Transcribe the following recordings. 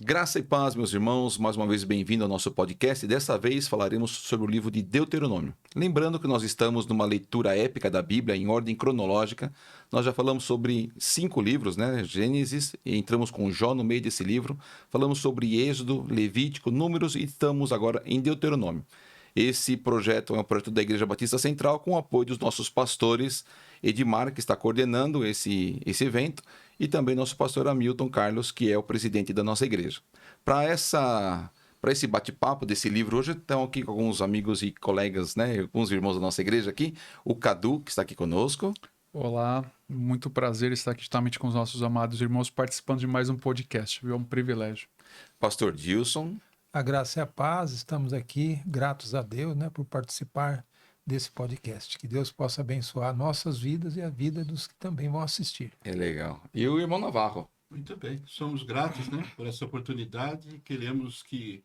Graça e paz, meus irmãos, mais uma vez bem-vindo ao nosso podcast. Dessa vez falaremos sobre o livro de Deuteronômio. Lembrando que nós estamos numa leitura épica da Bíblia em ordem cronológica. Nós já falamos sobre 5 livros, né? Gênesis, e entramos com Jó no meio desse livro. Falamos sobre Êxodo, Levítico, Números e estamos agora em Deuteronômio. Esse projeto é um projeto da Igreja Batista Central com o apoio dos nossos pastores Edmar, que está coordenando esse evento, e também nosso pastor Hamilton Carlos, que é o presidente da nossa igreja. Para esse bate-papo desse livro, hoje estão aqui com alguns amigos e colegas, né, alguns irmãos da nossa igreja aqui, o Cadu, que está aqui conosco. Olá, muito prazer estar aqui justamente com os nossos amados irmãos participando de mais um podcast, viu? É um privilégio. Pastor Dilson. A graça e a paz, estamos aqui, gratos a Deus, né, por participar desse podcast. Que Deus possa abençoar nossas vidas e a vida dos que também vão assistir. É legal. E o irmão Navarro. Muito bem, somos gratos, né, por essa oportunidade e queremos que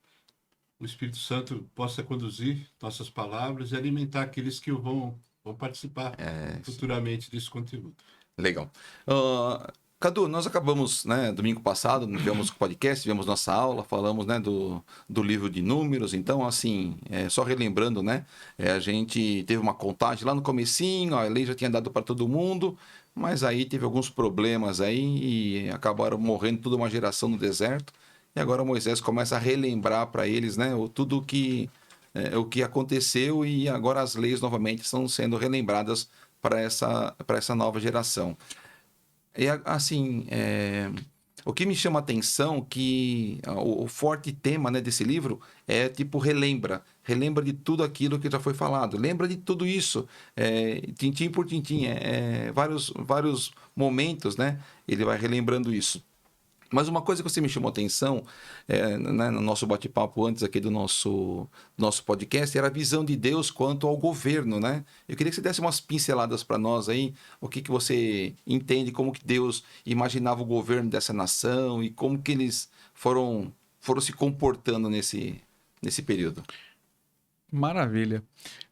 o Espírito Santo possa conduzir nossas palavras e alimentar aqueles que vão participar futuramente desse conteúdo. Legal. Cadu, nós acabamos, né, domingo passado, tivemos o podcast, tivemos nossa aula, falamos, né, do livro de Números. Então, assim, só relembrando, né, a gente teve uma contagem lá no comecinho, a lei já tinha dado para todo mundo, mas aí teve alguns problemas aí e acabaram morrendo toda uma geração no deserto. E agora Moisés começa a relembrar para eles, né, tudo o que aconteceu, e agora as leis novamente estão sendo relembradas para essa nova geração. E assim, o que me chama a atenção que o forte tema, né, desse livro é tipo relembra de tudo aquilo que já foi falado, lembra de tudo isso, tintim por tintim, vários momentos, né, ele vai relembrando isso. Mas uma coisa que você me chamou a atenção, né, no nosso bate-papo antes aqui do nosso podcast, era a visão de Deus quanto ao governo, né? Eu queria que você desse umas pinceladas para nós aí, o que você entende, como que Deus imaginava o governo dessa nação e como que eles foram se comportando nesse período. Maravilha.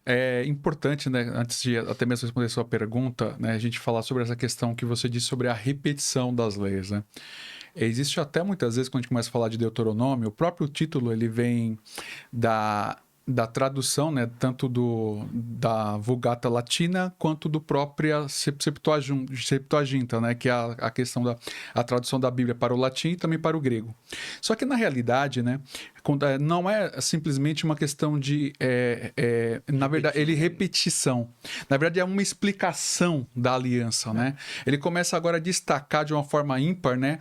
É importante, né, antes de até mesmo responder a sua pergunta, né, a gente falar sobre essa questão que você disse sobre a repetição das leis, né? Existe até muitas vezes, quando a gente começa a falar de Deuteronômio, o próprio título ele vem da tradução, né, tanto da Vulgata Latina quanto do própria Septuaginta, né, que é a questão a tradução da Bíblia para o latim e também para o grego. Só que na realidade, né, não é simplesmente uma questão de, na verdade, repetição. Na verdade, é uma explicação da aliança, né? Ele começa agora a destacar de uma forma ímpar, né,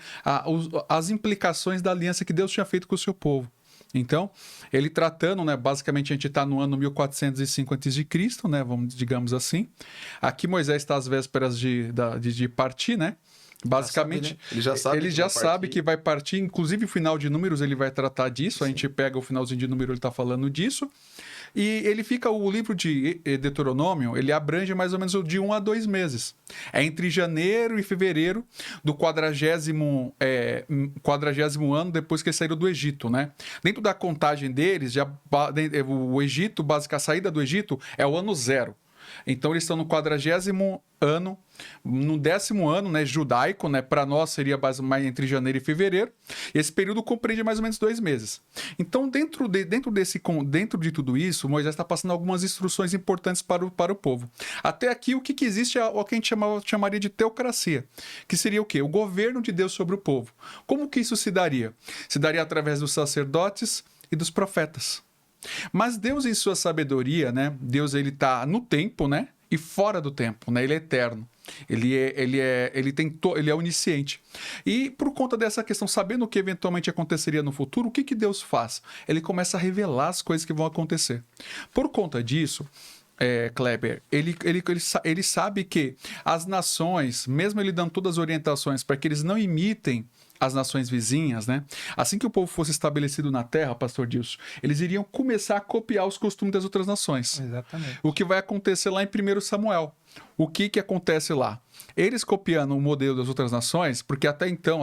as implicações da aliança que Deus tinha feito com o seu povo. Então, ele tratando, né, basicamente a gente está no ano 1405 a.C., né, digamos assim. Aqui Moisés está às vésperas de partir, né? Basicamente, ele já sabe que vai partir. Inclusive o final de Números ele vai tratar disso. Sim. A gente pega o finalzinho de Números, ele está falando disso. E ele fica, o livro de Deuteronômio, ele abrange mais ou menos de 1 a 2 meses. É entre janeiro e fevereiro do 40º ano depois que eles saíram do Egito, né? Dentro da contagem deles, o Egito, a saída do Egito é o ano 0. Então eles estão no 40º ano, no 10º ano, né, judaico, né, para nós seria mais entre janeiro e fevereiro. Esse período compreende mais ou menos 2 meses. Então, dentro de tudo isso, Moisés está passando algumas instruções importantes para o povo. Até aqui, o que existe é o que a gente chamaria de teocracia, que seria o quê? O governo de Deus sobre o povo. Como que isso se daria? Se daria através dos sacerdotes e dos profetas. Mas Deus, em sua sabedoria, né? Deus, ele está no tempo, né? E fora do tempo, né? Ele é eterno. Ele é onisciente. E por conta dessa questão, sabendo o que eventualmente aconteceria no futuro, o que Deus faz? Ele começa a revelar as coisas que vão acontecer. Por conta disso, Kleber, ele sabe que as nações, mesmo ele dando todas as orientações para que eles não imitem as nações vizinhas, né? Assim que o povo fosse estabelecido na terra, pastor Dilson, eles iriam começar a copiar os costumes das outras nações. Exatamente. O que vai acontecer lá em 1 Samuel. O que acontece lá? Eles copiando o modelo das outras nações, porque até então,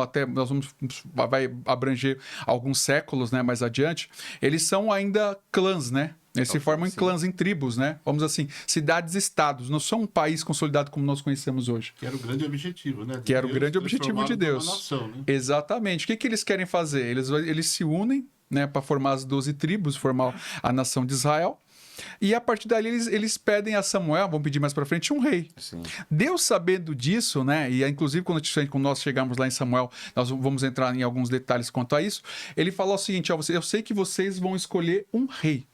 vai abranger alguns séculos, né, mais adiante, eles são ainda clãs, né? Eles se formam em clãs, em tribos, né? Vamos assim, cidades-estados. Não são um país consolidado como nós conhecemos hoje. Que era o grande objetivo, né? Que era o grande objetivo de Deus. Nação, né? Exatamente. O que eles querem fazer? Eles se unem, né, para formar as 12 tribos, formar a nação de Israel. E a partir dali eles pedem a Samuel, vão pedir mais para frente, um rei. Sim. Deus sabendo disso, né? E inclusive quando nós chegamos lá em Samuel, nós vamos entrar em alguns detalhes quanto a isso. Ele falou o seguinte: ó, eu sei que vocês vão escolher um rei.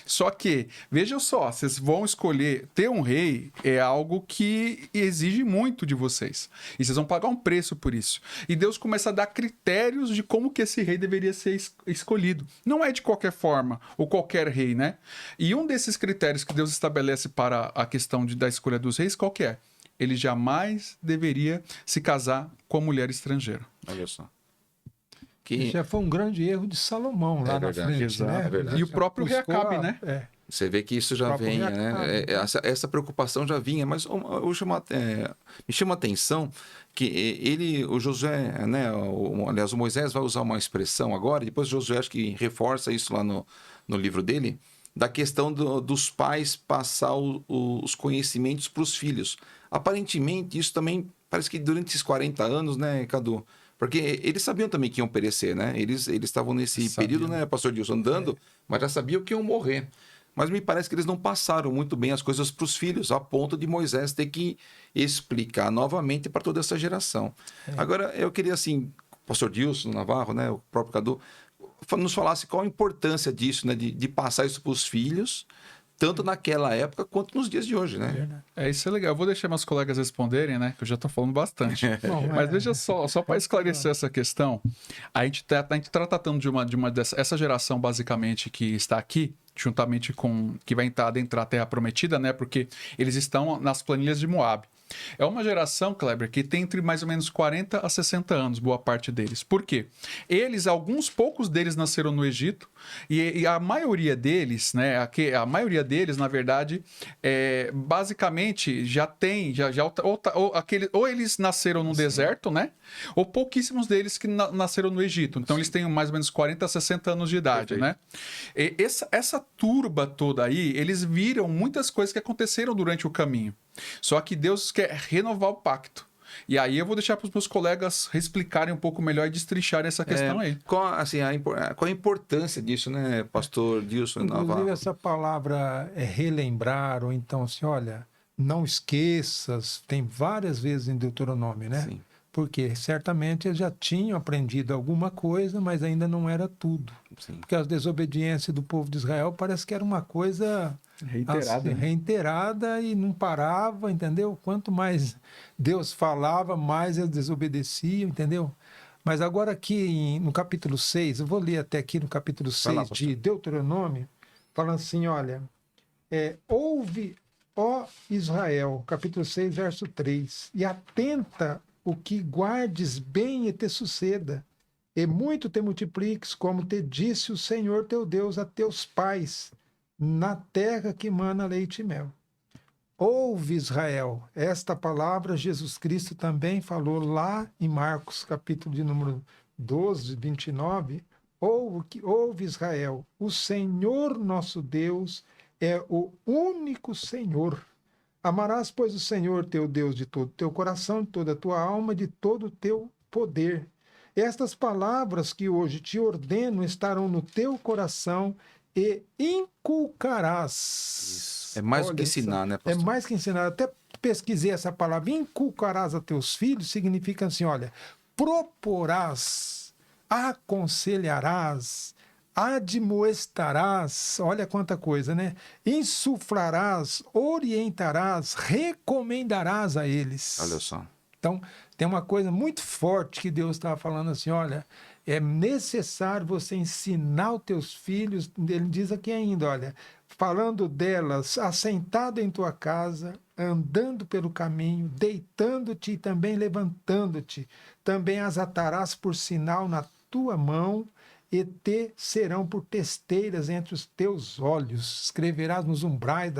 Só que, vejam só, vocês vão escolher ter um rei é algo que exige muito de vocês. E vocês vão pagar um preço por isso. E Deus começa a dar critérios de como que esse rei deveria ser escolhido. Não é de qualquer forma, ou qualquer rei, né? E um desses critérios que Deus estabelece para a questão da escolha dos reis, qual que é? Ele jamais deveria se casar com a mulher estrangeira. Olha só. Já foi um grande erro de Salomão lá na frente. Exato, né? é verdade. E o próprio rei Acabe, né? Você vê que isso já vem, né? Essa preocupação já vinha, mas me chama a atenção que o Josué, né? Aliás, o Moisés vai usar uma expressão agora, depois o Josué acho que reforça isso lá no livro dele, da questão dos pais passar os conhecimentos para os filhos. Aparentemente, isso também parece que durante esses 40 anos, né, Cadu? Porque eles sabiam também que iam perecer, né? Eles estavam nesse período, né, pastor Dilson, andando, mas já sabiam que iam morrer. Mas me parece que eles não passaram muito bem as coisas para os filhos, a ponto de Moisés ter que explicar novamente para toda essa geração. Agora, eu queria, assim, o pastor Dilson Navarro, né, o próprio Cadu, nos falasse qual a importância disso, né, de passar isso para os filhos, tanto naquela época quanto nos dias de hoje, né? Isso é legal. Eu vou deixar meus colegas responderem, né? Que eu já estou falando bastante. Mas veja só para esclarecer essa questão, a gente tá tratando de uma essa geração, basicamente, que está aqui, juntamente com que vai adentrar a Terra Prometida, né? Porque eles estão nas planilhas de Moab. É uma geração, Kleber, que tem entre mais ou menos 40 a 60 anos, boa parte deles. Por quê? Alguns poucos deles nasceram no Egito e a maioria deles, né, na verdade, basicamente ou eles nasceram no deserto, né, ou pouquíssimos deles que nasceram no Egito. Então, eles têm mais ou menos 40 a 60 anos de idade, né? E essa turba toda aí, eles viram muitas coisas que aconteceram durante o caminho. Só que Deus quer renovar o pacto. E aí eu vou deixar para os meus colegas explicarem um pouco melhor e destricharem essa questão aí. Qual a importância disso, né, pastor Dilson Navarro? Inclusive, essa palavra é relembrar, ou então assim, olha, não esqueças, tem várias vezes em Deuteronômio, né? Sim. Porque certamente eles já tinham aprendido alguma coisa, mas ainda não era tudo. Sim. Porque a desobediência do povo de Israel parece que era uma coisa reiterada e não parava, entendeu? Quanto mais Deus falava, mais eles desobedeciam, entendeu? Mas agora aqui no capítulo 6, eu vou ler até aqui no capítulo 6 de Deuteronômio, falando assim, olha, ouve, ó Israel, capítulo 6, verso 3, e atenta o que guardes bem e te suceda, e muito te multipliques, como te disse o Senhor teu Deus a teus pais, na terra que mana leite e mel. Ouve, Israel, esta palavra Jesus Cristo também falou lá em Marcos, capítulo de número 12, 29, ouve, Israel, o Senhor nosso Deus é o único Senhor. Amarás, pois, o Senhor teu Deus de todo o teu coração, de toda a tua alma, de todo o teu poder. Estas palavras que hoje te ordeno estarão no teu coração e inculcarás. Isso. É mais do que ensinar, né, pastor? É mais que ensinar. Até pesquisei essa palavra. Inculcarás a teus filhos significa assim, olha, proporás, aconselharás, admoestarás, olha quanta coisa, né? Insuflarás, orientarás, recomendarás a eles. Olha só. Então, tem uma coisa muito forte que Deus estava falando assim, olha, é necessário você ensinar os teus filhos, ele diz aqui ainda, olha, falando delas, assentado em tua casa, andando pelo caminho, deitando-te e também levantando-te, também as atarás por sinal na tua mão, e te serão por testeiras entre os teus olhos, escreverás nos umbrais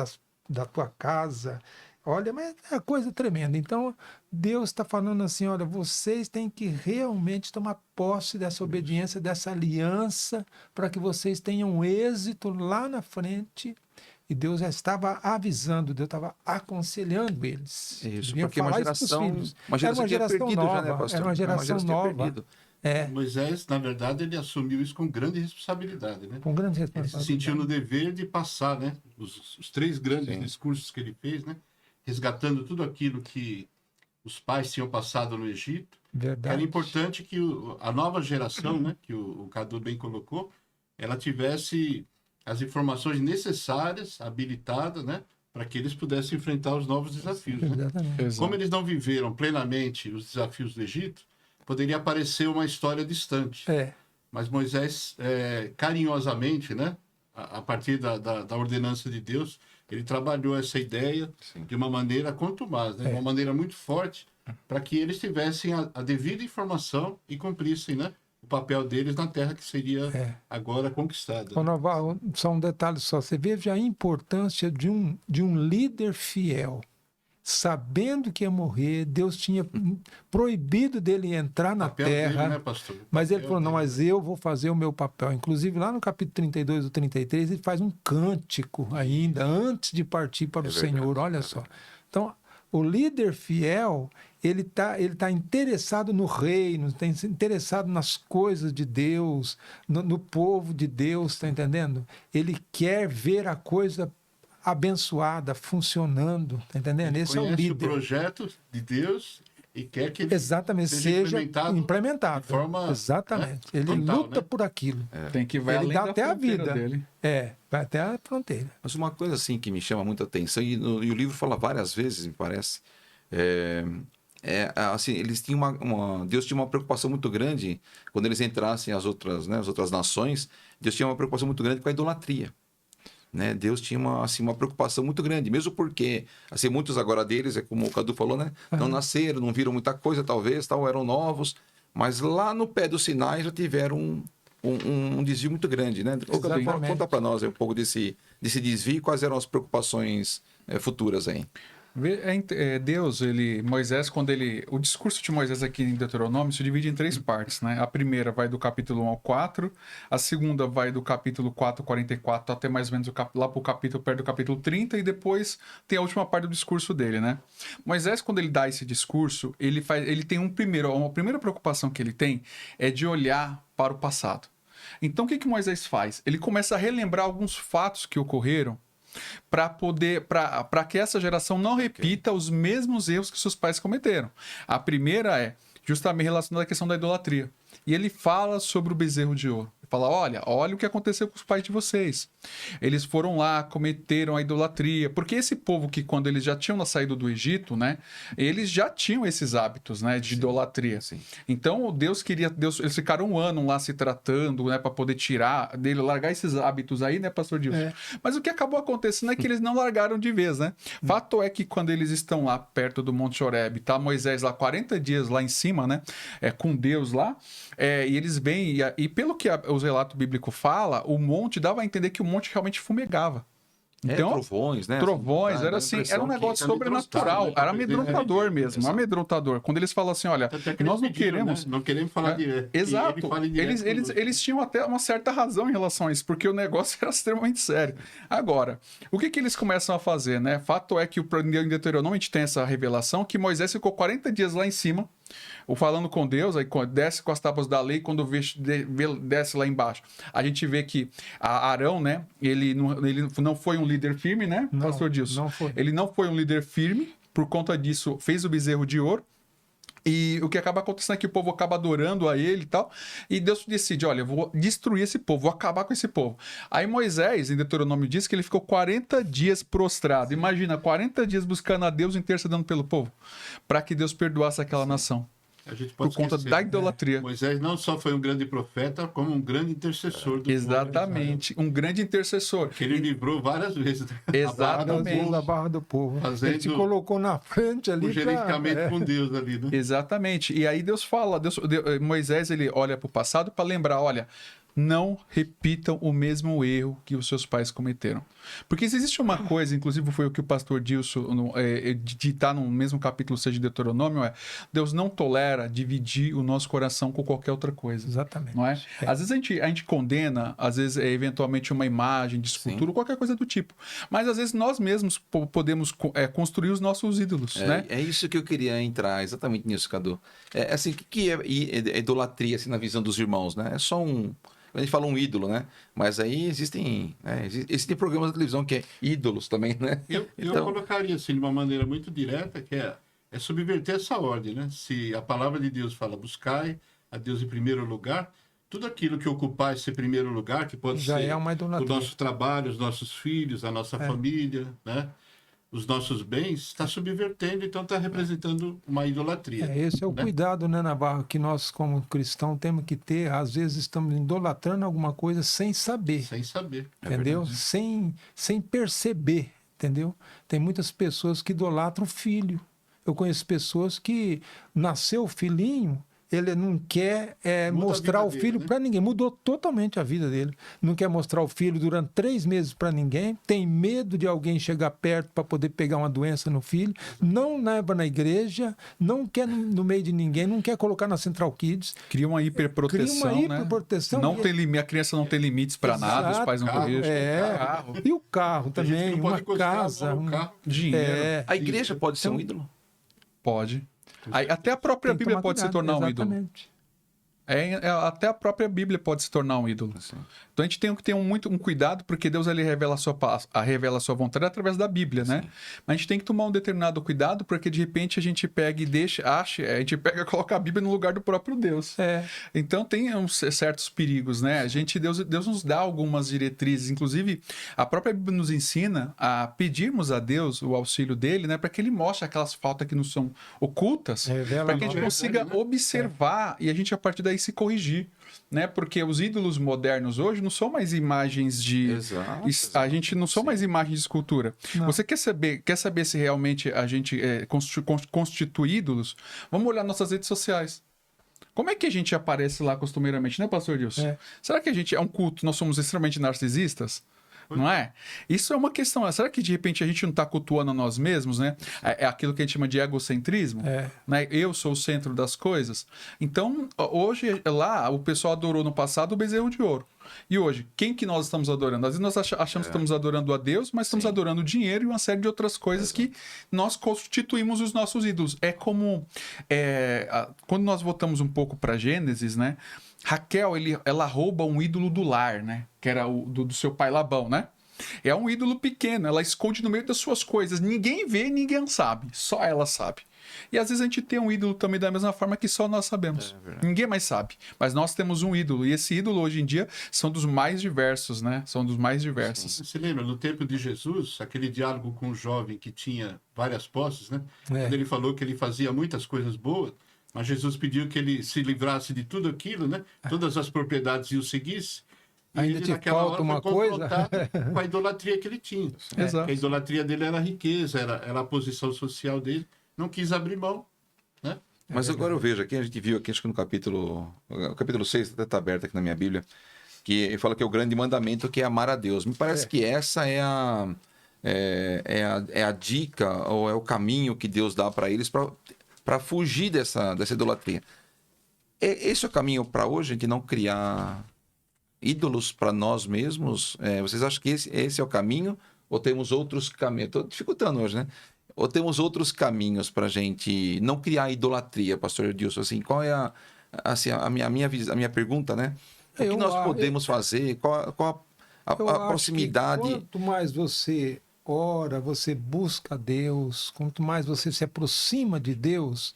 da tua casa. Olha, mas é uma coisa tremenda. Então, Deus está falando assim, olha, vocês têm que realmente tomar posse dessa obediência, dessa aliança, para que vocês tenham êxito lá na frente. E Deus já estava avisando, Deus estava aconselhando eles. Isso, Deviam porque falar uma isso pros geração, filhos. uma Era geração uma tinha geração perdido nova, já, né, pastor? era uma geração tinha nova. perdido. Moisés, na verdade, ele assumiu isso com grande responsabilidade, né? Com grande Ele se responsabilidade. sentiu no dever de passar, né? Os 3 grandes discursos que ele fez, né? Resgatando tudo aquilo que os pais tinham passado no Egito. Verdade. Era importante que a nova geração, né? Que o Cadu bem colocou, ela tivesse as informações necessárias, habilitadas, né? Para que eles pudessem enfrentar os novos desafios. Né? Exatamente. Como eles não viveram plenamente os desafios do Egito, poderia parecer uma história distante. Mas Moisés, carinhosamente, né, a partir da ordenança de Deus, ele trabalhou essa ideia de uma maneira contumaz, né, de uma maneira muito forte, para que eles tivessem a devida informação e cumprissem, né, o papel deles na terra que seria agora conquistada. Só um detalhe só, você veja a importância de um líder fiel. Sabendo que ia morrer, Deus tinha proibido dele entrar na terra, dele, né, pastor? Mas ele falou, não, mas eu vou fazer o meu papel. Inclusive, lá no capítulo 32 ou 33, ele faz um cântico ainda, antes de partir para o Senhor, olha só. Então, o líder fiel, ele tá interessado no reino, está interessado nas coisas de Deus, no povo de Deus, está entendendo? Ele quer ver a coisa abençoada, funcionando, tá entendendo? Esse é o líder. O projeto de Deus e quer que ele seja implementado. De forma, exatamente. Ele total, luta né? por aquilo. Tem que vai ele além dá da até a vida dele. vai até a fronteira. Mas uma coisa assim que me chama muita atenção, e o livro fala várias vezes, me parece, assim, eles tinham Deus tinha uma preocupação muito grande quando eles entrassem as outras nações. Deus tinha uma preocupação muito grande com a idolatria. Né? Deus tinha uma preocupação muito grande, mesmo porque assim, muitos agora deles, como o Cadu falou, né? Não nasceram, não viram muita coisa, talvez, eram novos, mas lá no pé do Sinai já tiveram um desvio muito grande. Né? Cadu, conta para nós um pouco desse desvio e quais eram as preocupações futuras aí. Deus, Moisés, o discurso de Moisés aqui em Deuteronômio se divide em 3 partes, né? A primeira vai do capítulo 1 ao 4, a segunda vai do capítulo 4 ao 44 até mais ou menos lá para o capítulo, perto do capítulo 30, e depois tem a última parte do discurso dele, né? Moisés, quando ele dá esse discurso, ele tem uma primeira preocupação que ele tem é de olhar para o passado. Então, o que Moisés faz? Ele começa a relembrar alguns fatos que ocorreram para que essa geração não repita os mesmos erros que seus pais cometeram. A primeira é justamente relacionada à questão da idolatria. E ele fala sobre o bezerro de ouro. Ele fala, olha o que aconteceu com os pais de vocês. Eles foram lá, cometeram a idolatria. Porque esse povo que quando eles já tinham saído do Egito, né, eles já tinham esses hábitos, né, de idolatria. Sim. Então, eles ficaram um ano lá se tratando, né, para poder largar esses hábitos aí, né, pastor Dilson? Mas o que acabou acontecendo é que eles não largaram de vez, né? Fato é que quando eles estão lá perto do Monte Horebe, tá Moisés lá 40 dias lá em cima, né, com Deus lá, e eles vêm, e pelo que os relatos bíblicos falam, o monte dava a entender que o monte realmente fumegava. Então, trovões, né? Trovões, era um negócio sobrenatural, né? Era amedrontador mesmo, amedrontador. Quando eles falam assim, olha, nós não queremos... Né? Não queremos falar Exato, eles tinham até uma certa razão em relação a isso, porque o negócio era extremamente sério. Agora, o que eles começam a fazer, né? Fato é que em Deuteronômio a gente tem essa revelação que Moisés ficou 40 dias lá em cima, falando com Deus, aí desce com as tábuas da lei, quando desce lá embaixo. A gente vê que Arão, né, ele não foi um líder firme, né, pastor Dilson? Não foi. Ele não foi um líder firme, por conta disso fez o bezerro de ouro. E o que acaba acontecendo é que o povo acaba adorando a ele e tal. E Deus decide, olha, eu vou destruir esse povo, vou acabar com esse povo. Aí Moisés, em Deuteronômio, diz que ele ficou 40 dias prostrado. Imagina, 40 dias buscando a Deus, intercedendo pelo povo, para que Deus perdoasse aquela nação. A gente pode por conta da idolatria. Moisés não só foi um grande profeta, como um grande intercessor do Exatamente, um grande intercessor. Que ele livrou várias vezes. Exatamente. A barra do povo. Ele se colocou na frente ali. O gerenciamento com Deus ali, né? Exatamente. E aí Deus fala, Moisés ele olha para o passado para lembrar, olha, não repitam o mesmo erro que os seus pais cometeram. Porque se existe uma coisa, inclusive foi o que o pastor Dilson, de estar no mesmo capítulo, seja de Deuteronômio, Deus não tolera dividir o nosso coração com qualquer outra coisa. Exatamente. Não é? Às vezes a gente condena, às vezes eventualmente uma imagem de escultura, qualquer coisa do tipo. Mas às vezes nós mesmos podemos construir os nossos ídolos, né? É isso que eu queria entrar, exatamente nisso, Cadu. Assim, o que é idolatria, assim, na visão dos irmãos, né? É só a gente fala um ídolo, né? Mas aí existem programas de televisão que é ídolos também, né? Eu colocaria assim de uma maneira muito direta, que é subverter essa ordem, né? Se a palavra de Deus fala buscai a Deus em primeiro lugar, tudo aquilo que ocupar esse primeiro lugar, que pode Já ser é uma idolatria. o nosso trabalho, os nossos filhos, a nossa família, né? Os nossos bens, está subvertendo, então está representando uma idolatria. Esse é o né? cuidado, né, Navarro, que nós, como cristãos, temos que ter. Às vezes estamos idolatrando alguma coisa sem saber. Sem saber. Entendeu? Sem perceber, entendeu? Tem muitas pessoas que idolatram o filho. Eu conheço pessoas que nasceu o filhinho, ele não quer mostrar o filho para ninguém. Mudou totalmente a vida dele. Não quer mostrar o filho durante 3 meses para ninguém. Tem medo de alguém chegar perto para poder pegar uma doença no filho. Não leva na igreja. Não quer no meio de ninguém. Não quer colocar na Central Kids. Cria uma hiperproteção, hiperproteção. Né? A criança não tem limites para nada. Os pais não corrigem. E o carro também. Uma casa. Dinheiro. A igreja pode ser um ídolo? Pode. Até a própria Bíblia pode se tornar um ídolo. Até a própria Bíblia pode se tornar um ídolo. Assim. Então a gente tem que ter um cuidado, porque Deus ele revela a sua vontade através da Bíblia, né? Mas a gente tem que tomar um determinado cuidado, porque de repente a gente pega e a gente pega e coloca a Bíblia no lugar do próprio Deus. Então tem certos perigos, né? Deus nos dá algumas diretrizes, inclusive a própria Bíblia nos ensina a pedirmos a Deus o auxílio dele, né? Para que ele mostre aquelas faltas que nos são ocultas, para que a gente consiga observar e a gente a partir daí se corrigir, né? Porque os ídolos modernos hoje não são mais imagens de... Exato. A gente não são mais imagens de escultura. Não. Você quer saber se realmente a gente constitui ídolos? Vamos olhar nossas redes sociais. Como é que a gente aparece lá costumeiramente, né, pastor Dilson? Será que a gente é um culto, nós somos extremamente narcisistas? Não é? Isso é uma questão. Será que de repente a gente não está cultuando a nós mesmos, né? É aquilo que a gente chama de egocentrismo. Né? Eu sou o centro das coisas. Então, hoje, lá, o pessoal adorou no passado o bezerro de ouro. E hoje, quem que nós estamos adorando? Às vezes nós achamos que estamos adorando a Deus, mas estamos adorando o dinheiro e uma série de outras coisas que nós constituímos os nossos ídolos. É como... quando nós voltamos um pouco para Gênesis, né? Raquel, ela rouba um ídolo do lar, né? Que era do seu pai Labão, né? É um ídolo pequeno, ela esconde no meio das suas coisas. Ninguém vê, ninguém sabe. Só ela sabe. E às vezes a gente tem um ídolo também da mesma forma que só nós sabemos. Ninguém mais sabe. Mas nós temos um ídolo. E esse ídolo, hoje em dia, são dos mais diversos, né? São dos mais diversos. Você lembra, no tempo de Jesus, aquele diálogo com um jovem que tinha várias posses, né? Quando ele falou que ele fazia muitas coisas boas, mas Jesus pediu que ele se livrasse de tudo aquilo, né? Todas as propriedades e o seguisse. E ainda ele, te falta uma coisa? Com a idolatria que ele tinha. Exato. A idolatria dele era a riqueza, era a posição social dele. Não quis abrir mão, né? Mas agora eu vejo aqui, a gente viu aqui, acho que no capítulo 6, até está aberto aqui na minha Bíblia, que ele fala que é o grande mandamento, que é amar a Deus. Me parece que essa é a dica, ou é o caminho que Deus dá para eles para fugir dessa idolatria. Esse é o caminho para hoje, de não criar ídolos para nós mesmos? Vocês acham que esse é o caminho? Ou temos outros caminhos? Estou dificultando hoje, né? Ou temos outros caminhos para a gente não criar idolatria, pastor Edilson? Assim, qual é a minha pergunta, né? O que nós podemos fazer? Qual a proximidade? Quanto mais você ora, você busca Deus, quanto mais você se aproxima de Deus,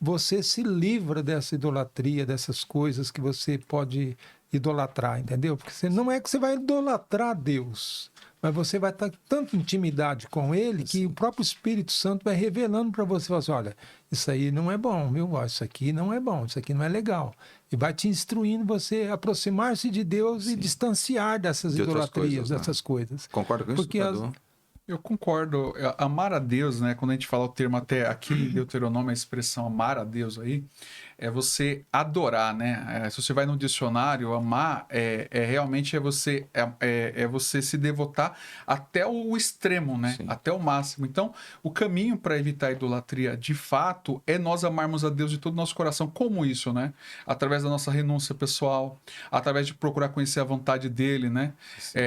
você se livra dessa idolatria, dessas coisas que você pode idolatrar, entendeu? Porque não é que você vai idolatrar Deus, mas você vai estar tanta intimidade com Ele que o próprio Espírito Santo vai revelando para você, assim, olha, isso aí não é bom, viu? Isso aqui não é bom, isso aqui não é legal. E vai te instruindo você a aproximar-se de Deus e distanciar dessas idolatrias, dessas coisas. Concorda com isso, Cadu? Eu concordo. Amar a Deus, né? Quando a gente fala o termo até aqui em Deuteronômio, a expressão amar a Deus aí, é você adorar, né? Se você vai no dicionário, amar realmente você se devotar até o extremo, né? Sim. Até o máximo. Então, o caminho para evitar a idolatria, de fato, é nós amarmos a Deus de todo o nosso coração. Como isso, né? Através da nossa renúncia pessoal, através de procurar conhecer a vontade dele, né?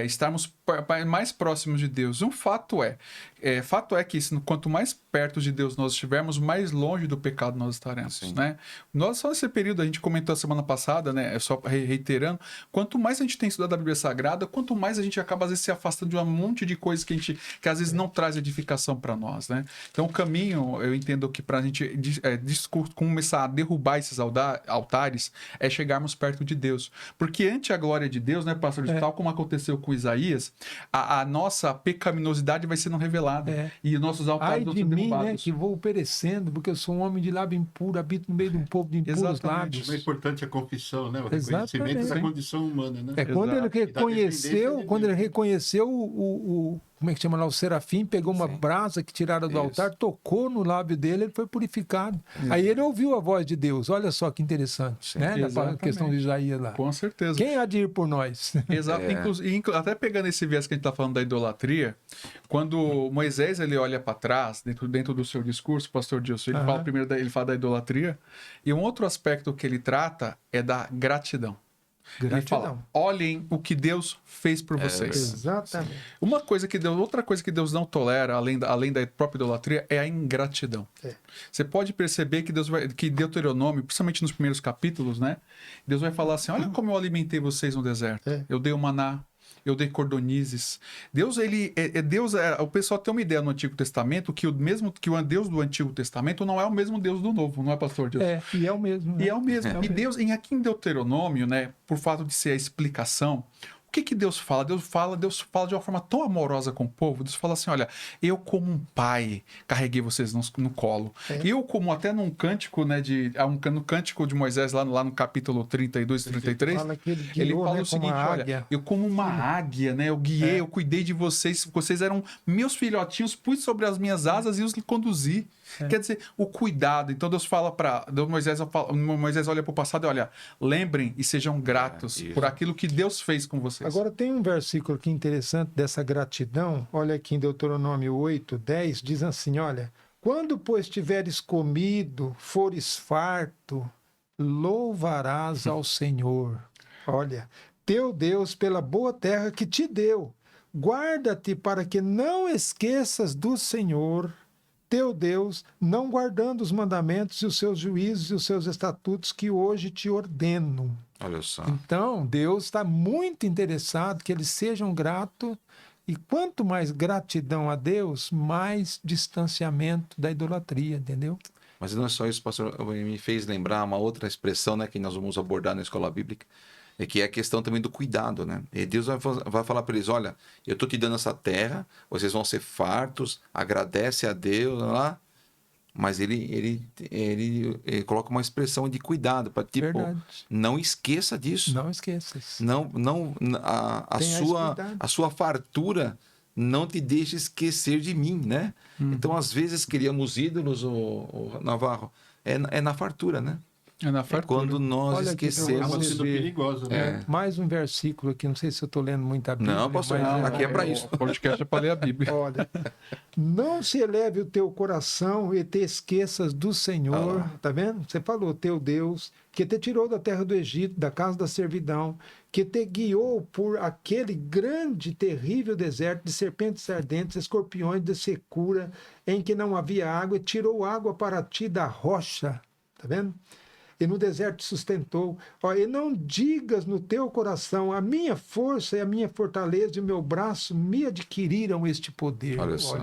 Estarmos mais próximos de Deus. Fato é que quanto mais perto de Deus nós estivermos, mais longe do pecado nós estaremos, né? Nós, só nesse período, a gente comentou a semana passada, né? Só reiterando, quanto mais a gente tem estudado a Bíblia Sagrada, quanto mais a gente acaba, às vezes, se afastando de um monte de coisas que às vezes não traz edificação para nós, né? Então, o caminho, eu entendo que para a gente começar a derrubar esses altares é chegarmos perto de Deus. Porque ante a glória de Deus, né, pastor, tal como aconteceu com Isaías, a nossa pecaminosidade vai sendo revelada. E nossos altares vão sendo derrubados. Né, que vou perecendo, porque eu sou um homem de lábio impuro, habito no meio de um povo de impuros lábios. É importante a confissão, né? O reconhecimento da condição humana, né? Quando ele reconheceu como é que chama lá? O serafim pegou uma brasa que tiraram do altar, tocou no lábio dele, ele foi purificado. Aí ele ouviu a voz de Deus. Olha só que interessante, né? Na questão de Isaías lá. Com certeza. Quem há de ir por nós? Exato. Até pegando esse viés que a gente está falando da idolatria, quando Moisés ele olha para trás, dentro do seu discurso, pastor Dilson, ele fala da idolatria, e um outro aspecto que ele trata é da gratidão. Ele fala, olhem o que Deus fez por vocês. Exatamente. Outra coisa que Deus não tolera, além da própria idolatria, é a ingratidão. Você pode perceber que Deuteronômio, principalmente nos primeiros capítulos, né? Deus vai falar assim, olha como eu alimentei vocês no deserto. Eu dei o maná. Eu dei cordonizes. Deus, o pessoal tem uma ideia no Antigo Testamento que o Deus do Antigo Testamento não é o mesmo Deus do Novo, não é, pastor Deus? E é o mesmo. Né? E é o mesmo. E Deus, aqui em Deuteronômio, né, por fato de ser a explicação, o que Deus fala? Deus fala de uma forma tão amorosa com o povo. Deus fala assim, olha, eu como um pai carreguei vocês no colo. Eu como até num cântico, né, no cântico de Moisés, lá no capítulo 32 e 33, ele fala o seguinte, olha, eu como uma águia, né, eu guiei, eu cuidei de vocês eram meus filhotinhos, pus sobre as minhas asas e os conduzi. Quer dizer, o cuidado. Então Deus fala Moisés olha para o passado e olha, lembrem e sejam gratos por aquilo que Deus fez com vocês. Agora tem um versículo aqui interessante dessa gratidão. Olha aqui em Deuteronômio 8, 10, diz assim, olha, quando, pois, tiveres comido, fores farto, louvarás ao Senhor. Olha, teu Deus pela boa terra que te deu. Guarda-te para que não esqueças do Senhor, teu Deus, não guardando os mandamentos e os seus juízos e os seus estatutos que hoje te ordeno. Olha só. Então, Deus está muito interessado que eles sejam gratos, e quanto mais gratidão a Deus, mais distanciamento da idolatria, entendeu? Mas não é só isso, pastor, me fez lembrar uma outra expressão, né, que nós vamos abordar na escola bíblica, que é a questão também do cuidado, né? E Deus vai falar para eles, olha, eu estou te dando essa terra, vocês vão ser fartos, agradece a Deus, lá. Mas ele coloca uma expressão de cuidado para tipo, não esqueça disso. Não esqueças. A sua fartura não te deixe esquecer de mim, né? Então, às vezes, criamos ídolos, o Navarro, é na fartura, né? É na fartura. Quando nós esquecemos. É sendo perigosa, né? Mais um versículo aqui, não sei se eu estou lendo muita Bíblia. Não, pastor, aqui é para isso. O podcast é para ler a Bíblia. Olha, não se eleve o teu coração e te esqueças do Senhor, tá vendo? Você falou, teu Deus, que te tirou da terra do Egito, da casa da servidão, que te guiou por aquele grande, terrível deserto de serpentes ardentes, escorpiões de secura, em que não havia água, e tirou água para ti da rocha, tá vendo? E no deserto te sustentou. E não digas no teu coração, a minha força e a minha fortaleza e o meu braço me adquiriram este poder. Olha só.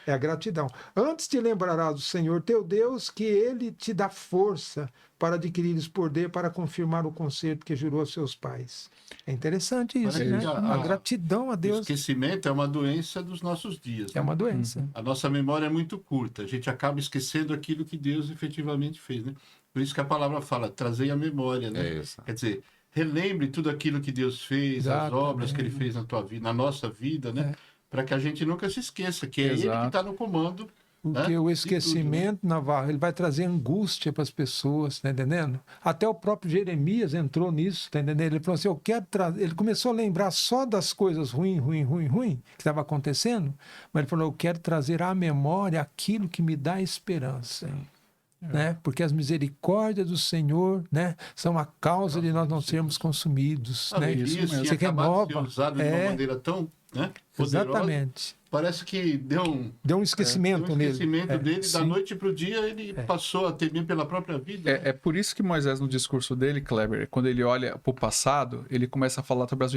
É a gratidão. Antes te lembrarás do Senhor teu Deus, que ele te dá força para adquirires poder, para confirmar o concerto que jurou aos seus pais. É interessante isso, né? A gratidão a Deus. O esquecimento é uma doença dos nossos dias. É uma doença. A nossa memória é muito curta. A gente acaba esquecendo aquilo que Deus efetivamente fez, né? Por isso que a palavra fala, trazei a memória, né? Quer dizer, relembre tudo aquilo que Deus fez, as obras que Ele fez na tua vida, na nossa vida, né? Para que a gente nunca se esqueça que é Ele que está no comando Porque o esquecimento, tudo, né? Navarro, ele vai trazer angústia para as pessoas, tá entendendo? Até o próprio Jeremias entrou nisso, tá entendendo? Ele falou assim, eu quero trazer... Ele começou a lembrar só das coisas ruins que estava acontecendo, mas ele falou, eu quero trazer à memória aquilo que me dá esperança. Né? Porque as misericórdias do Senhor, né, são a causa de nós não sermos consumidos. Né? Isso mesmo. Você renova. De ser usado de uma maneira tão, né, poderosa. Exatamente. Parece que deu um esquecimento nele. Dele, da noite para o dia, ele passou a temer pela própria vida. É por isso que Moisés, no discurso dele, Kleber, quando ele olha para o passado, ele começa a falar sobre as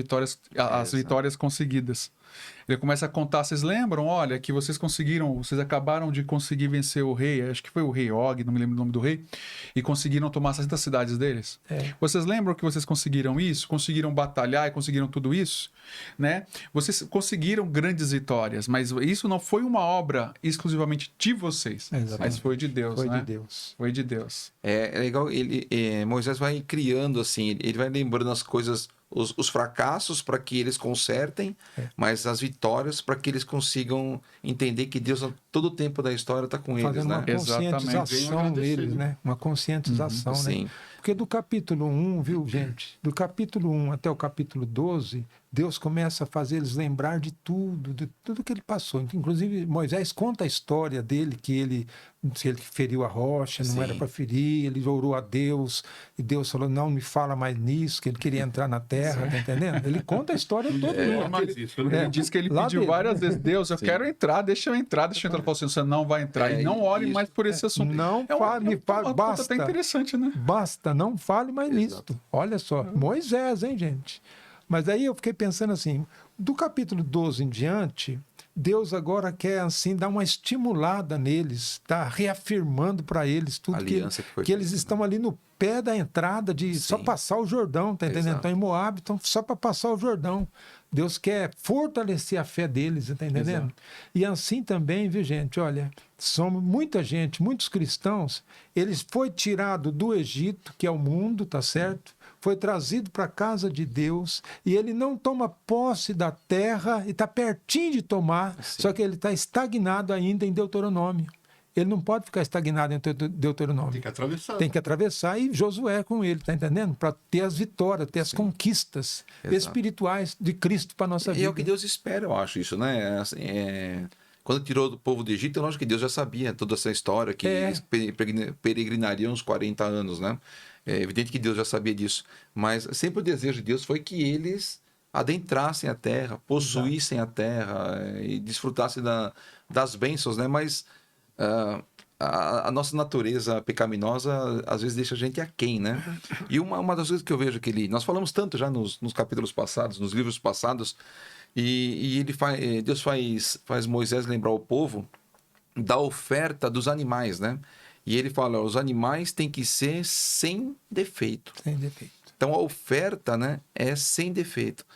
vitórias conseguidas. Ele começa a contar, vocês lembram? Olha, que vocês acabaram de conseguir vencer o rei, acho que foi o rei Og, não me lembro o nome do rei, e conseguiram tomar 60 cidades deles. Vocês lembram que vocês conseguiram isso? Conseguiram batalhar e conseguiram tudo isso? Né? Vocês conseguiram grandes vitórias, mas isso não foi uma obra exclusivamente de vocês, mas foi de Deus. Foi né? de Deus. Foi de Deus. É legal, Moisés vai criando assim, ele vai lembrando as coisas, os fracassos para que eles consertem, mas as vitórias para que eles consigam entender que Deus, a todo tempo da história, está com eles. Fazendo uma conscientização deles, né? Uma conscientização, né? Sim. Porque do capítulo 1, viu, gente? Do capítulo 1 até o capítulo 12, Deus começa a fazer eles lembrar de tudo que ele passou. Inclusive, Moisés conta a história dele, que ele feriu a rocha, não era para ferir, ele orou a Deus, e Deus falou, não me fala mais nisso, que ele queria entrar na terra, tá entendendo? Ele conta a história toda. Ele diz que ele pediu várias vezes, Deus, eu quero entrar, deixa eu entrar. Ele falou assim, você não vai entrar, e não olhe mais por esse assunto. Não fale, basta. Até interessante, né? Basta, não fale mais nisso. Olha só, Moisés, hein, gente? Mas aí eu fiquei pensando assim, do capítulo 12 em diante, Deus agora quer assim dar uma estimulada neles, está reafirmando para eles tudo que eles estão ali no pé da entrada de só passar o Jordão, tá entendendo? Estão em Moab, estão só para passar o Jordão. Deus quer fortalecer a fé deles, tá entendendo? Exato. E assim também, viu, gente? Olha, somos muita gente, muitos cristãos, eles foi tirado do Egito, que é o mundo, tá certo? Foi trazido para a casa de Deus e ele não toma posse da terra e está pertinho de tomar, só que ele está estagnado ainda em Deuteronômio. Ele não pode ficar estagnado em Deuteronômio. Tem que atravessar. Tem que atravessar e Josué com ele, tá entendendo? Para ter as vitórias, ter as conquistas espirituais de Cristo para a nossa vida. E é o que Deus espera, eu acho, isso, né? Assim, quando tirou do povo do Egito, eu acho que Deus já sabia toda essa história, que eles peregrinariam uns 40 anos, né? É evidente que Deus já sabia disso, mas sempre o desejo de Deus foi que eles adentrassem a terra, possuíssem a terra e desfrutassem das bênçãos, né? Mas a nossa natureza pecaminosa às vezes deixa a gente aquém, né? E uma das coisas que eu vejo que nós falamos tanto já nos capítulos passados, nos livros passados, e Deus faz Moisés lembrar o povo da oferta dos animais, né? E ele fala, os animais têm que ser sem defeito. Sem defeito. Então, a oferta, né, é sem defeito.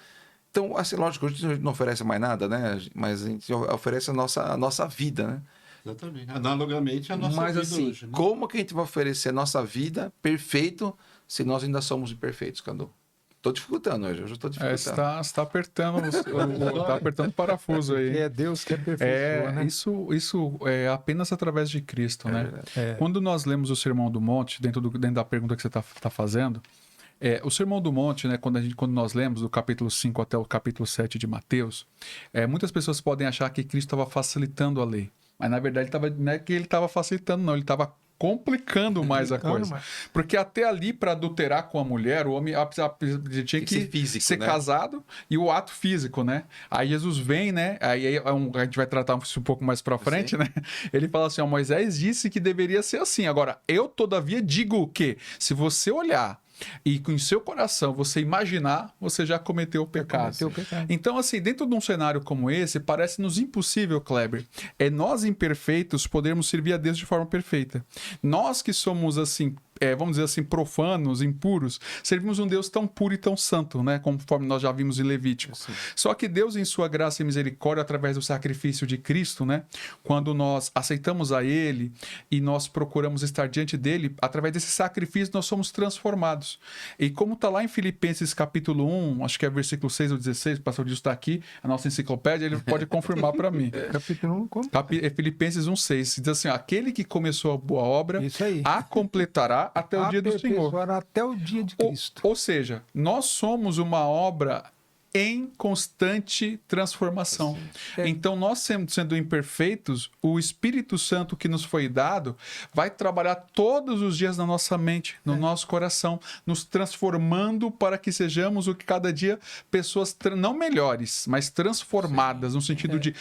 Então, assim, lógico, a gente não oferece mais nada, né? Mas a gente oferece a nossa vida, né? Exatamente. Analogamente, a nossa vida assim, hoje. Né? Como que a gente vai oferecer a nossa vida perfeito se nós ainda somos imperfeitos, Cadu? Estou dificultando hoje, eu já estou dificultando. Você está apertando o parafuso aí. É Deus que aperfeiçoa, né? Isso é apenas através de Cristo, né? Quando nós lemos o Sermão do Monte, dentro da pergunta que você está fazendo, o Sermão do Monte, né, quando nós lemos do capítulo 5 até o capítulo 7 de Mateus, muitas pessoas podem achar que Cristo estava facilitando a lei. Mas, na verdade, não é que ele estava facilitando, não. Ele estava complicando mais a coisa. Porque até ali, para adulterar com a mulher, o homem tinha que ser casado e o ato físico, né? Aí Jesus vem, né? Aí a gente vai tratar isso um pouco mais para frente, né? Ele fala assim, Moisés disse que deveria ser assim. Agora, eu, todavia, digo que se você olhar e com o seu coração você imaginar, você já cometeu o pecado. Então, assim, dentro de um cenário como esse, parece-nos impossível, Kleber, nós imperfeitos podermos servir a Deus de forma perfeita. Nós que somos, assim, vamos dizer assim, profanos, impuros, servimos um Deus tão puro e tão santo, né? Conforme nós já vimos em Levítico. Sim. Só que Deus, em sua graça e misericórdia, através do sacrifício de Cristo, né? Quando nós aceitamos a Ele e nós procuramos estar diante dele, através desse sacrifício nós somos transformados. E como está lá em Filipenses capítulo 1, acho que é versículo 6 ou 16, o pastor Dilson está aqui, a nossa enciclopédia, ele pode confirmar para mim. Capítulo 1, como? Filipenses 1,6. Diz assim, aquele que começou a boa obra, a completará até o dia do Senhor. Até o dia de Cristo. Ou seja, nós somos uma obra em constante transformação. Então, nós sendo imperfeitos, o Espírito Santo que nos foi dado vai trabalhar todos os dias na nossa mente, no nosso coração, nos transformando para que sejamos o que cada dia pessoas não melhores, mas transformadas, no sentido de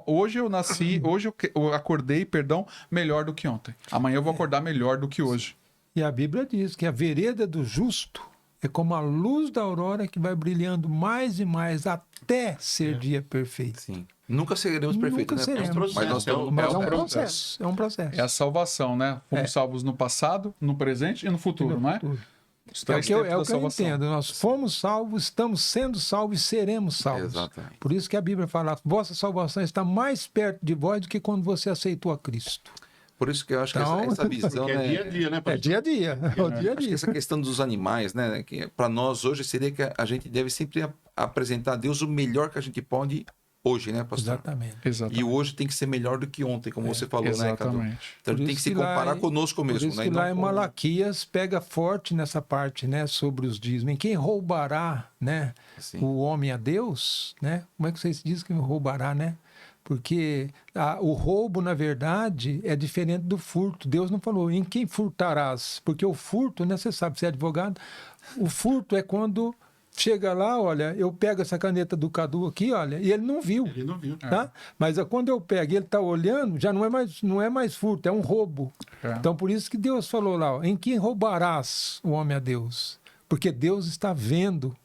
hoje eu nasci, hoje eu acordei, melhor do que ontem. Amanhã eu vou acordar melhor do que hoje. E a Bíblia diz que a vereda do justo é como a luz da aurora que vai brilhando mais e mais até ser dia perfeito. Sim. Nunca seremos perfeitos, né? Mas nós temos um processo. É um processo. É a salvação, né? Fomos salvos no passado, no presente e no futuro, não é? É o que eu entendo. Nós fomos salvos, estamos sendo salvos e seremos salvos. Exatamente. Por isso que a Bíblia fala, vossa salvação está mais perto de vós do que quando você aceitou a Cristo. Por isso que eu acho que essa visão, é dia a dia, né? É dia a dia. É o dia a dia. Acho que essa questão dos animais, né? Que para nós hoje seria que a gente deve sempre apresentar a Deus o melhor que a gente pode hoje, né, pastor? Exatamente. E hoje tem que ser melhor do que ontem, como você falou, né, Cadu? Então tem que se comparar conosco mesmo, por isso né? Que lá em Malaquias pega forte nessa parte, né, sobre os dízimos. Quem roubará, né, o homem a Deus, né? Como é que vocês dizem que roubará, né? Porque o roubo, na verdade, é diferente do furto. Deus não falou em quem furtarás, porque o furto, né, você sabe, você é advogado, o furto é quando chega lá, olha, eu pego essa caneta do Cadu aqui, olha, e ele não viu. Ele não viu. Tá? Mas quando eu pego e ele está olhando, já não é mais furto, é um roubo. Então, por isso que Deus falou lá, ó, em quem roubarás o homem a Deus? Porque Deus está vendo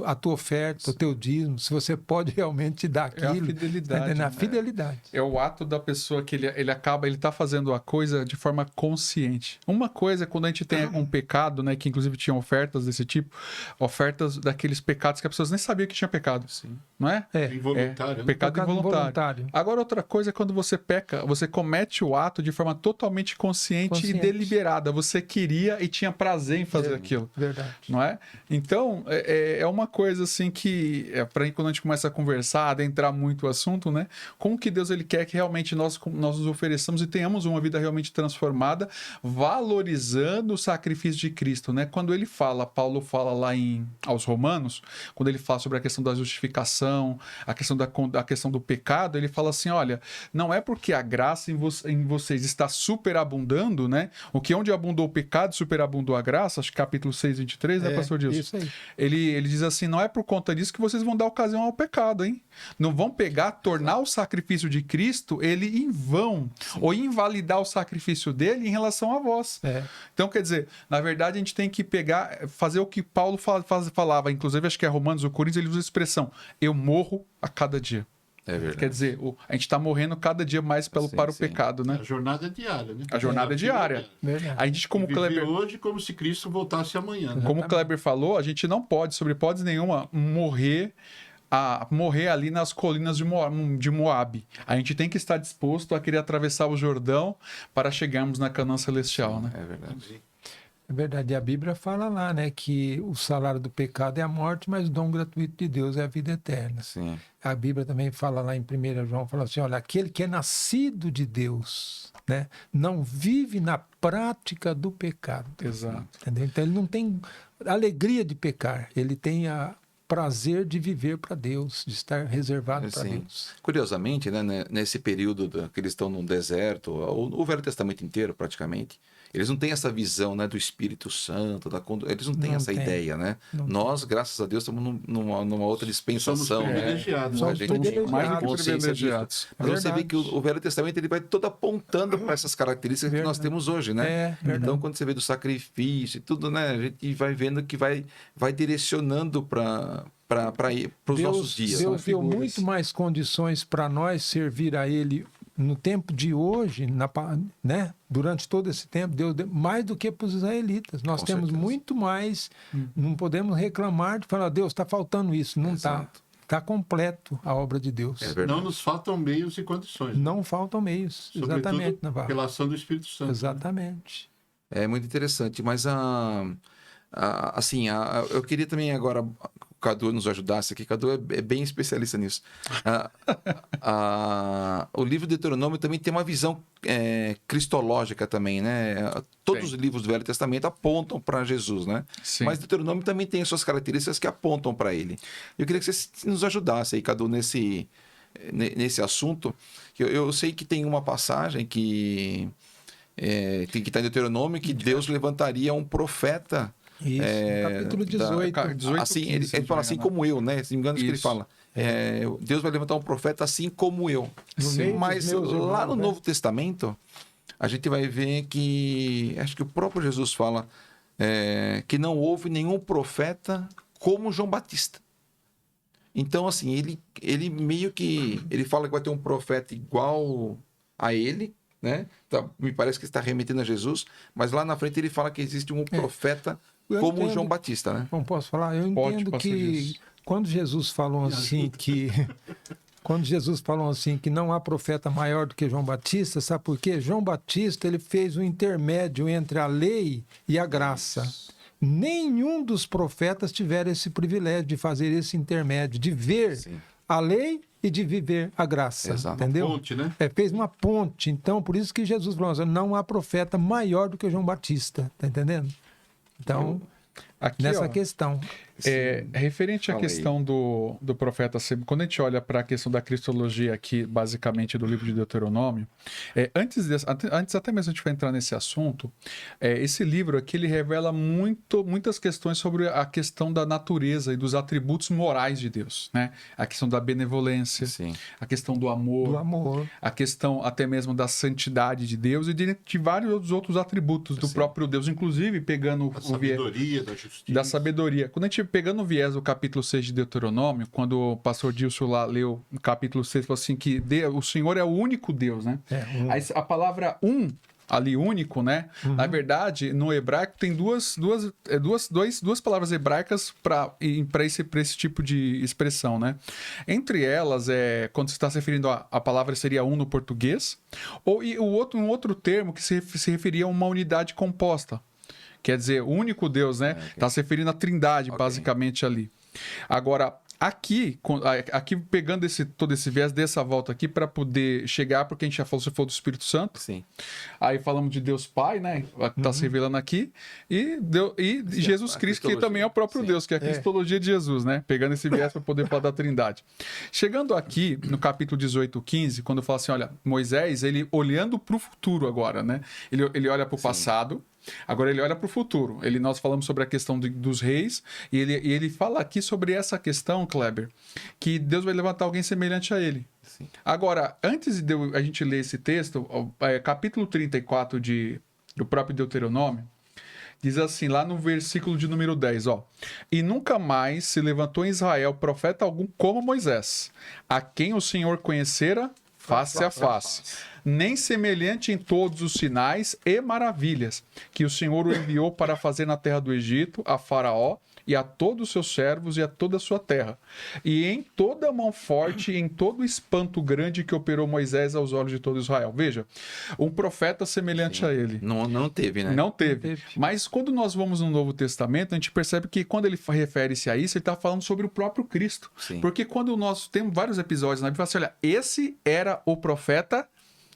a tua oferta, o teu dízimo, se você pode realmente dar aquilo. É a fidelidade. A fidelidade. É o ato da pessoa que ele tá fazendo a coisa de forma consciente. Uma coisa é quando a gente tem um pecado, né, que inclusive tinha ofertas desse tipo, ofertas daqueles pecados que as pessoas nem sabiam que tinha pecado. Sim. Não é? Involuntário. Né? Pecado involuntário. Agora, outra coisa é quando você peca, você comete o ato de forma totalmente consciente e deliberada. Você queria e tinha prazer em fazer aquilo. Verdade. Não é? Então, é uma coisa assim que, para quando a gente começa a conversar, adentrar muito o assunto, né? Como que Deus ele quer que realmente nós nos ofereçamos e tenhamos uma vida realmente transformada, valorizando o sacrifício de Cristo, né? Quando ele fala, Paulo fala lá aos Romanos, quando ele fala sobre a questão da justificação, a questão do pecado, ele fala assim, olha, não é porque a graça em vocês está superabundando, né? O que onde abundou o pecado, superabundou a graça, acho que capítulo 6, 23, né, pastor Dilson? Isso aí. Ele diz assim, não é por conta disso que vocês vão dar ocasião ao pecado, hein? Não vão tornar o sacrifício de Cristo ele em vão, ou invalidar o sacrifício dele em relação a vós. Então, quer dizer, na verdade, a gente tem que fazer o que Paulo falava, inclusive, acho que é Romanos ou Coríntios, ele usa a expressão, eu morro a cada dia. É verdade. Quer dizer, a gente está morrendo cada dia mais para o pecado, né? A jornada é diária, né? A jornada é diária. A gente, como Kleber, hoje como se Cristo voltasse amanhã. Né? Como o Kleber falou, a gente não pode, sobre hipótese nenhuma, morrer ali nas colinas de Moabe. A gente tem que estar disposto a querer atravessar o Jordão para chegarmos na Canaã Celestial, né? É verdade. É verdade. E a Bíblia fala lá, né, que o salário do pecado é a morte, mas o dom gratuito de Deus é a vida eterna. Sim. A Bíblia também fala lá em 1 João, fala assim, olha, aquele que é nascido de Deus, né, não vive na prática do pecado. Exato. Entendeu? Então ele não tem alegria de pecar, ele tem a prazer de viver para Deus, de estar reservado para Deus. Curiosamente, né, nesse período que eles estão no deserto, o Velho Testamento inteiro praticamente, eles não têm essa visão, né, do Espírito Santo, eles não têm essa ideia, né? Nós, graças a Deus, estamos numa outra dispensação. Somos privilegiados. A gente tem mais do que privilegiados. Mas você vê que o Velho Testamento ele vai todo apontando para essas características que nós temos hoje, né? Então, quando você vê do sacrifício e tudo, né, a gente vai vendo que vai direcionando para os nossos dias. Deus deu muito mais condições para nós servir a Ele no tempo de hoje, né? Durante todo esse tempo, Deus deu mais do que para os israelitas. Nós Com temos certeza. muito mais, não podemos reclamar de falar, Deus, está faltando isso. Não está. Exato. Está completo a obra de Deus. É verdade. Não nos faltam meios e condições. Não faltam meios. Sobretudo Exatamente, Navarro. pela ação do Espírito Santo. Exatamente. É muito interessante, mas assim, eu queria também agora que o Cadu nos ajudasse aqui. Cadu é bem especialista nisso. O livro de Deuteronômio também tem uma visão cristológica também, né? Todos os livros do Velho Testamento apontam para Jesus, né? Sim. Mas Deuteronômio também tem suas características que apontam para ele. Eu queria que você nos ajudasse aí, Cadu, nesse assunto. Eu sei que tem uma passagem que está em Deuteronômio que Deus levantaria um profeta. Isso, no capítulo 18. Assim, ele fala assim como eu, né? Se não me engano, isso que ele fala. Deus vai levantar um profeta assim como eu. Mas lá no Novo Testamento, a gente vai ver que, acho que o próprio Jesus fala que não houve nenhum profeta como João Batista. Então, assim, ele meio que... Ele fala que vai ter um profeta igual a ele, né? Então, me parece que está remetendo a Jesus, mas lá na frente ele fala que existe um profeta como João Batista, né? Não posso falar? Eu entendo que quando Jesus falou assim que não há profeta maior do que João Batista, sabe por quê? João Batista ele fez o intermédio entre a lei e a graça. Nenhum dos profetas tiveram esse privilégio de fazer esse intermédio, de ver a lei e de viver a graça. Exato. Entendeu? Uma ponte, né? Fez uma ponte. Então, por isso que Jesus falou assim, não há profeta maior do que João Batista. Tá entendendo? Então, aqui, nessa questão. Referente à questão do profeta, quando a gente olha para a questão da cristologia aqui, basicamente do livro de Deuteronômio, antes até mesmo a gente vai entrar nesse assunto, esse livro aqui ele revela muitas questões sobre a questão da natureza e dos atributos morais de Deus, né? A questão da benevolência, a questão do amor, a questão até mesmo da santidade de Deus e de vários outros atributos do próprio Deus, inclusive pegando a sabedoria, da justiça. Da sabedoria. Quando a gente pegando o viés do capítulo 6 de Deuteronômio, quando o pastor Dilson lá leu o capítulo 6, falou assim que o Senhor é o único Deus, né? A palavra ali, único, né? Na verdade, no hebraico tem duas palavras hebraicas para esse tipo de expressão, né? Entre elas, quando você está se referindo a palavra seria no português, e um outro termo que se referia a uma unidade composta. Quer dizer, o único Deus, né? Está se referindo à trindade, basicamente, ali. Agora, aqui pegando todo esse viés dessa volta aqui para poder chegar, porque a gente já falou, você falou do Espírito Santo. Sim. Aí falamos de Deus Pai, né? Está se revelando aqui. E Jesus Cristo, que também é o próprio Deus, que é a cristologia de Jesus, né? Pegando esse viés para poder falar da trindade. Chegando aqui, no capítulo 18, 15, quando fala assim, olha, Moisés, ele olhando para o futuro agora, né? Ele olha para o passado. Agora ele olha para o futuro. Nós falamos sobre a questão dos reis e ele fala aqui sobre essa questão, Kleber, que Deus vai levantar alguém semelhante a ele. Sim. Agora, antes de a gente ler esse texto, capítulo 34 do próprio Deuteronômio, diz assim, lá no versículo de número 10, e nunca mais se levantou em Israel profeta algum como Moisés, a quem o Senhor conhecera face a face, nem semelhante em todos os sinais e maravilhas que o Senhor o enviou para fazer na terra do Egito, a Faraó e a todos os seus servos e a toda a sua terra, e em toda a mão forte e em todo o espanto grande que operou Moisés aos olhos de todo Israel. Veja, um profeta semelhante a ele. Não teve, né? Não teve. Mas quando nós vamos no Novo Testamento, a gente percebe que quando ele refere-se a isso, ele está falando sobre o próprio Cristo. Sim. Porque quando nós temos vários episódios na Bíblia, fala assim, olha, esse era o profeta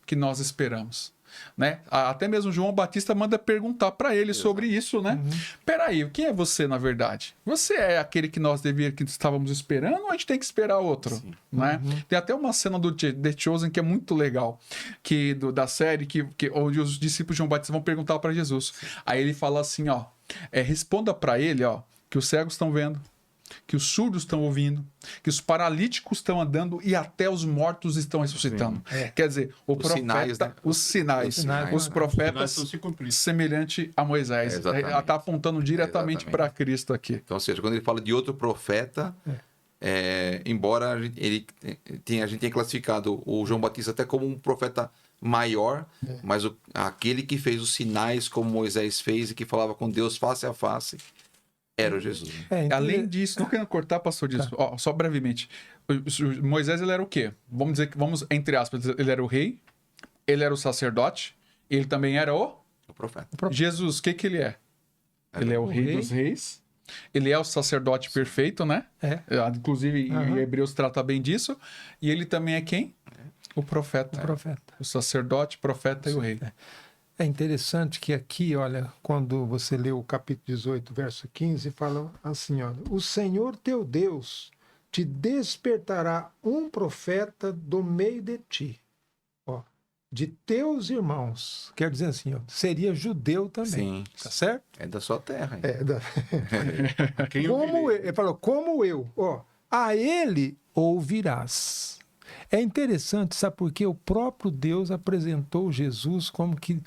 que nós esperamos. Né? Até mesmo João Batista manda perguntar para ele sobre isso, né? Peraí, quem é você na verdade? Você é aquele que que estávamos esperando ou a gente tem que esperar outro? Né? Tem até uma cena do The Chosen que é muito legal, da série onde os discípulos de João Batista vão perguntar para Jesus. Aí ele fala assim, responda para ele, que os cegos estão vendo, que os surdos estão ouvindo, que os paralíticos estão andando e até os mortos estão ressuscitando. Quer dizer, os sinais, os profetas semelhante a Moisés. Está apontando diretamente para Cristo aqui. Então, ou seja, quando ele fala de outro profeta, embora a gente tenha classificado o João Batista até como um profeta maior, mas aquele que fez os sinais como Moisés fez e que falava com Deus face a face era o Jesus. Além disso, não querendo cortar, pastor, disso, só brevemente. Moisés, ele era o quê? Vamos entre aspas, ele era o rei, ele era o sacerdote, ele também era o profeta. Jesus, o que ele é? Ele é o rei dos reis. Ele é o sacerdote perfeito, né? Inclusive, em Hebreus trata bem disso. E ele também é quem? O profeta. O sacerdote, profeta e o rei. É interessante que aqui, olha, quando você lê o capítulo 18, verso 15, fala assim, olha, o Senhor teu Deus te despertará um profeta do meio de ti, de teus irmãos. Quer dizer assim, seria judeu também. Sim. Tá certo? É da sua terra. Ele falou, como eu, a ele ouvirás. É interessante, sabe por quê? O próprio Deus apresentou Jesus como que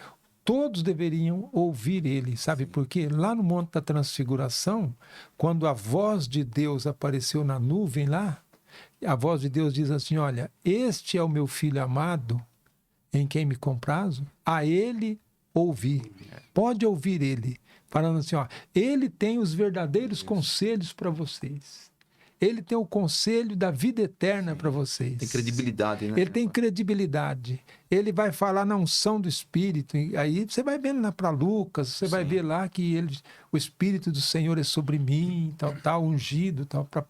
todos deveriam ouvir ele, sabe por quê? Lá no Monte da Transfiguração, quando a voz de Deus apareceu na nuvem lá, a voz de Deus diz assim, olha, este é o meu filho amado, em quem me comprazo, a ele ouvir. Pode ouvir ele, falando assim, ele tem os verdadeiros conselhos para vocês. Ele tem o conselho da vida eterna para vocês. Tem credibilidade, né? Ele tem credibilidade. Ele vai falar na unção do Espírito. E aí você vai vendo lá para Lucas, você vai ver lá que o Espírito do Senhor é sobre mim, tal, ungido, tal, para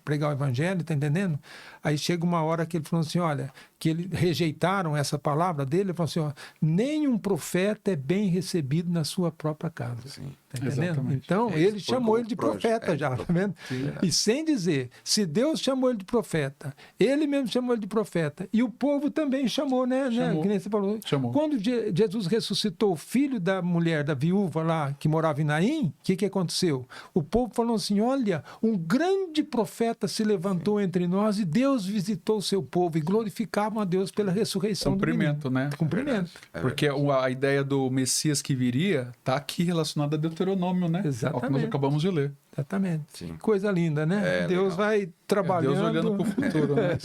pregar o Evangelho, tá entendendo? Aí chega uma hora que ele falou assim, olha, que eles rejeitaram essa palavra dele, ele falou assim, nenhum profeta é bem recebido na sua própria casa. Sim. Tá entendendo? Exatamente. Então, ele chamou ele de profeta já, tá vendo? E sem dizer, se Deus chamou ele de profeta, ele mesmo chamou ele de profeta, e o povo também chamou, né? Que nem você falou. Chamou. Quando Jesus ressuscitou o filho da mulher, da viúva lá, que morava em Naim, o que aconteceu? O povo falou assim, olha, um grande profeta se levantou entre nós e Deus visitou o seu povo e glorificavam a Deus pela ressurreição Cumprimento, do menino. né? Cumprimento. Porque a ideia do Messias que viria está aqui relacionada a Deuteronômio, né? Exatamente. Ao que nós acabamos de ler. Exatamente. Sim. Coisa linda, né? Deus legal. vai trabalhando. Deus olhando para o futuro, né?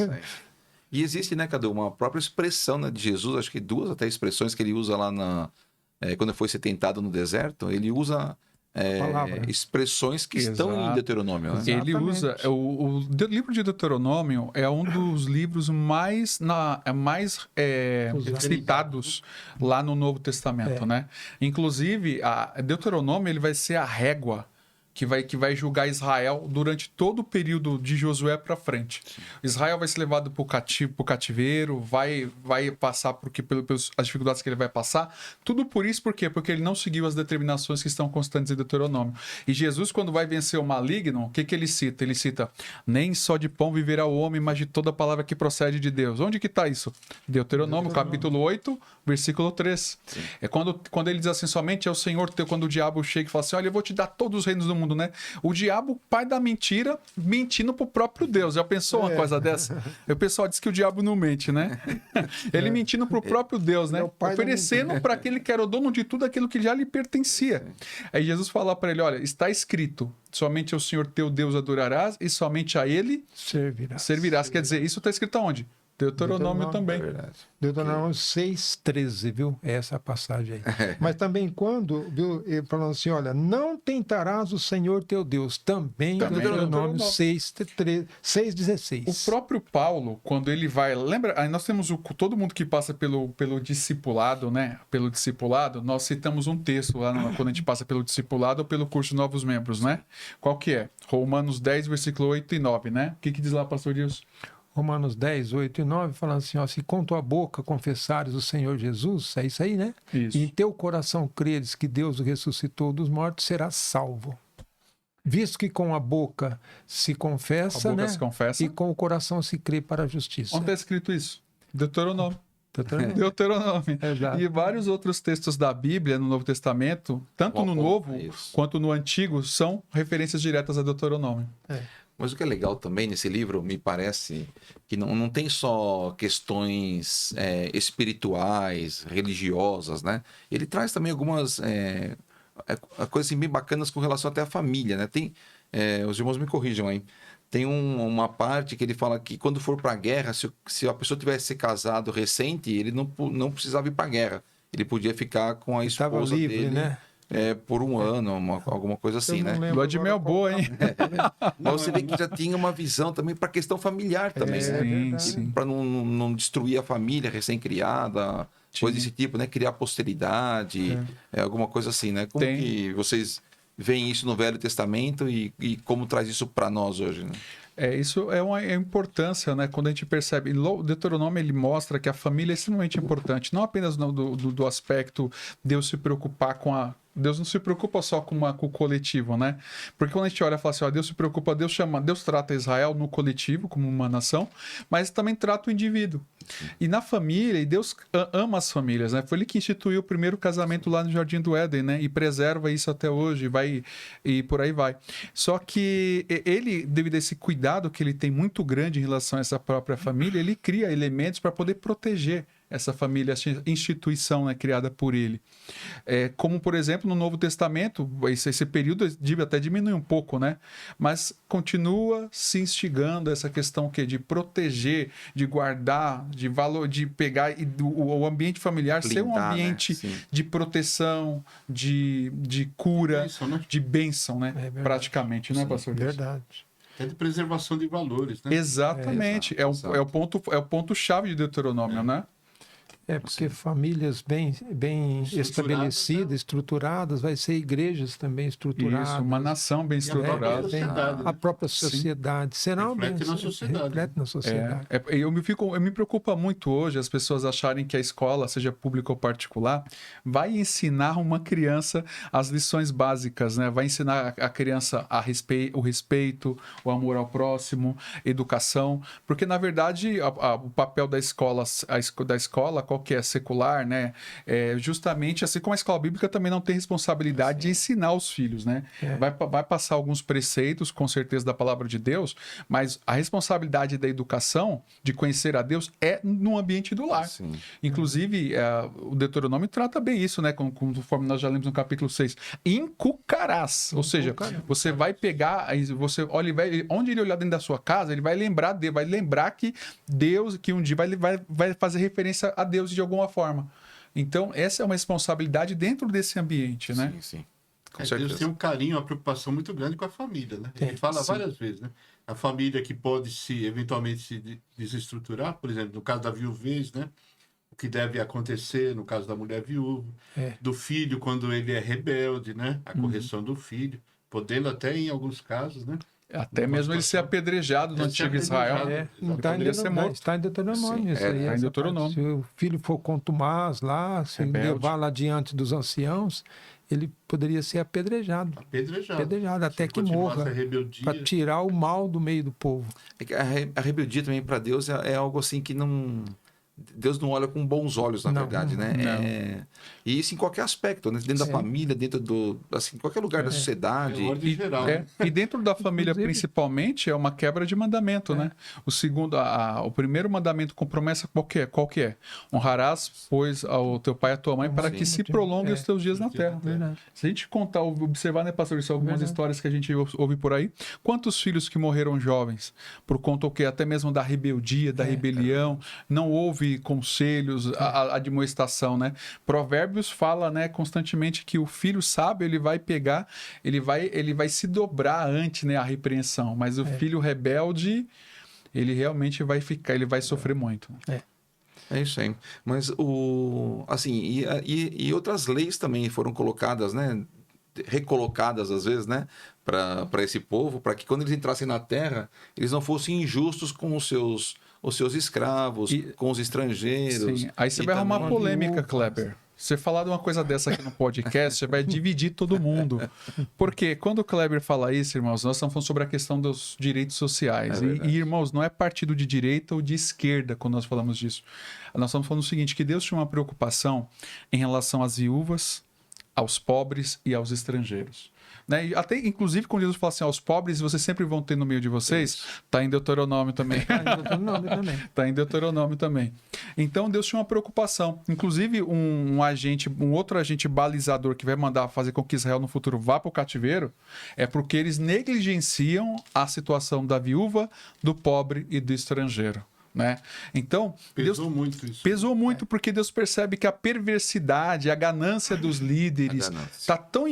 E existe, né, Cadu, uma própria expressão, né, de Jesus, acho que 2 até expressões que ele usa lá quando ele foi ser tentado no deserto, ele usa expressões que estão em Deuteronômio. Né? Ele usa... O livro de Deuteronômio é um dos livros mais citados lá no Novo Testamento, né? Inclusive, Deuteronômio ele vai ser a régua que vai julgar Israel durante todo o período de Josué para frente. Israel vai ser levado para o cativeiro, vai passar pelas dificuldades que ele vai passar. Tudo por isso, por quê? Porque ele não seguiu as determinações que estão constantes em Deuteronômio. E Jesus, quando vai vencer o maligno, o que ele cita? Ele cita, nem só de pão viverá o homem, mas de toda palavra que procede de Deus. Onde que está isso? Deuteronômio, capítulo 8, versículo 3. Sim. É quando ele diz assim, somente é o Senhor teu, quando o diabo chega e fala assim, olha, eu vou te dar todos os reinos do mundo, né? O diabo, pai da mentira, mentindo pro próprio Deus. Já pensou uma coisa dessa? O pessoal diz que o diabo não mente, né? Ele mentindo pro próprio Deus, né? Oferecendo para aquele que era o dono de tudo aquilo que já lhe pertencia. Aí Jesus fala para ele, olha, está escrito, somente ao Senhor teu Deus adorarás e somente a ele servirás. Quer dizer, isso está escrito aonde? Deuteronômio também. Deuteronômio 6,13, viu? É essa passagem aí. Mas também quando, viu, ele falou assim, olha, não tentarás o Senhor teu Deus. Também Deuteronômio 6,16. O próprio Paulo, quando ele vai... Lembra, aí nós temos todo mundo que passa pelo discipulado, né? Pelo discipulado, nós citamos um texto lá quando a gente passa pelo discipulado ou pelo curso Novos Membros, né? Qual que é? Romanos 10, versículo 8 e 9, né? O que diz lá, pastor Dilson? Romanos 10, 8 e 9, falando assim, se com tua boca confessares o Senhor Jesus, é isso aí, né? Isso. E em teu coração creres que Deus o ressuscitou dos mortos, serás salvo. Visto que com a boca se confessa, né? E com o coração se crê para a justiça. Onde está escrito isso? Deuteronômio. E vários outros textos da Bíblia no Novo Testamento, tanto no Novo quanto no Antigo, são referências diretas a Deuteronômio. Mas o que é legal também nesse livro, me parece, que não tem só questões espirituais, religiosas, né? Ele traz também algumas coisas assim, bem bacanas com relação até à família, né? Tem, os irmãos me corrijam aí, tem uma parte que ele fala que quando for para a guerra, se a pessoa tivesse se casado recente, ele não precisava ir para a guerra. Ele podia ficar com a esposa Estava livre, dele, né? por um ano, alguma coisa assim, né? Lua de mel boa, hein? Mas você vê que já tinha uma visão também para a questão familiar também, né? Sim. Para não destruir a família recém-criada, coisa desse tipo, né? Criar posteridade, alguma coisa assim, né? Como que vocês veem isso no Velho Testamento e como traz isso para nós hoje, né? Isso é uma importância, né? Quando a gente percebe, o Deuteronômio ele mostra que a família é extremamente importante, não apenas do aspecto Deus se preocupar com a. Deus não se preocupa só com o coletivo, né? Porque quando a gente olha e fala assim, ó, Deus se preocupa, Deus trata Israel no coletivo, como uma nação, mas também trata o indivíduo. E na família, e Deus ama as famílias, né? Foi ele que instituiu o primeiro casamento lá no Jardim do Éden, né? E preserva isso até hoje, e por aí vai. Só que ele, devido a esse cuidado que ele tem muito grande em relação a essa própria família, ele cria elementos para poder proteger essa família, essa instituição, né, criada por ele. Como, por exemplo, no Novo Testamento, esse período até diminui um pouco, né? Mas continua se instigando essa questão de proteger, de guardar, de valor, de pegar o ambiente familiar ser um ambiente, né? De proteção, de cura, bênção, né? De bênção, né? Praticamente, né, pastor? Verdade. É de preservação de valores, né? Exatamente. É o ponto-chave de Deuteronômio, né? Porque famílias bem estabelecidas, estruturadas, vai ser igrejas também estruturadas. Isso, uma nação bem estruturada. A própria sociedade. Será reflete na sociedade. Reflete na sociedade. Eu me preocupa muito hoje as pessoas acharem que a escola, seja pública ou particular, vai ensinar uma criança as lições básicas, né? Vai ensinar a criança o respeito, o amor ao próximo, educação, porque na verdade o papel da escola, qualquer secular, né? Justamente assim como a escola bíblica também não tem responsabilidade de ensinar os filhos, né? Vai passar alguns preceitos, com certeza, da palavra de Deus, mas a responsabilidade da educação, de conhecer a Deus, é no ambiente do lar. Sim. Inclusive, o Deuteronômio trata bem isso, né? Conforme nós já lemos no capítulo 6. Inculcarás. Ou seja, você vai pegar, onde ele olhar dentro da sua casa, ele vai lembrar que Deus, que um dia vai fazer referência a Deus de alguma forma. Então, essa é uma responsabilidade dentro desse ambiente, né? Sim. Deus tem um carinho, uma preocupação muito grande com a família, né? Ele fala várias vezes, né? A família que pode eventualmente se desestruturar, por exemplo, no caso da viuvez, né? O que deve acontecer no caso da mulher viúva, do filho quando ele é rebelde, né? A correção do filho, podendo até em alguns casos, né? Até mesmo ele ser apedrejado no antigo Israel. Está em Deuteronômio. Está em Deuteronômio. Se o filho for contumaz lá, se levar lá diante dos anciãos, ele poderia ser apedrejado. Apedrejado até que morra, para tirar o mal do meio do povo. A rebeldia também para Deus é algo assim que não... Deus não olha com bons olhos, na verdade, né? E isso em qualquer aspecto, né? Dentro da família, dentro em qualquer lugar da sociedade. E dentro da família, principalmente, é uma quebra de mandamento, né? O primeiro mandamento com promessa qual que é? Honrarás, pois, ao teu pai e à tua mãe para que se prolonguem os teus dias na terra. Se a gente observar, né, pastor, isso, algumas histórias que a gente ouve por aí, quantos filhos que morreram jovens por conta até mesmo da rebeldia, da rebelião, não houve conselhos, a admoestação, né? Provérbios fala, né, constantemente que o filho sábio, ele vai se dobrar ante, né, a repreensão, mas o filho rebelde, ele realmente ele vai sofrer muito. É isso aí. Mas e outras leis também foram colocadas, né? Recolocadas às vezes, né, para esse povo, para que quando eles entrassem na terra, eles não fossem injustos com os seus escravos, com os estrangeiros. Sim. Aí você vai arrumar polêmica, Kleber. Você falar de uma coisa dessa aqui no podcast, você vai dividir todo mundo. Porque quando o Kleber fala isso, irmãos, nós estamos falando sobre a questão dos direitos sociais. E, irmãos, não é partido de direita ou de esquerda quando nós falamos disso. Nós estamos falando o seguinte, que Deus tinha uma preocupação em relação às viúvas, aos pobres e aos estrangeiros. Né? E até, inclusive, quando Jesus fala assim, os pobres vocês sempre vão ter no meio de vocês, está em Deuteronômio também. Está em Deuteronômio também. Então, Deus tinha uma preocupação. Inclusive, um outro agente balizador que vai mandar fazer com que Israel no futuro vá para o cativeiro é porque eles negligenciam a situação da viúva, do pobre e do estrangeiro. Né? Então, pesou muito isso. Pesou muito porque Deus percebe que a perversidade, a ganância dos líderes tá tão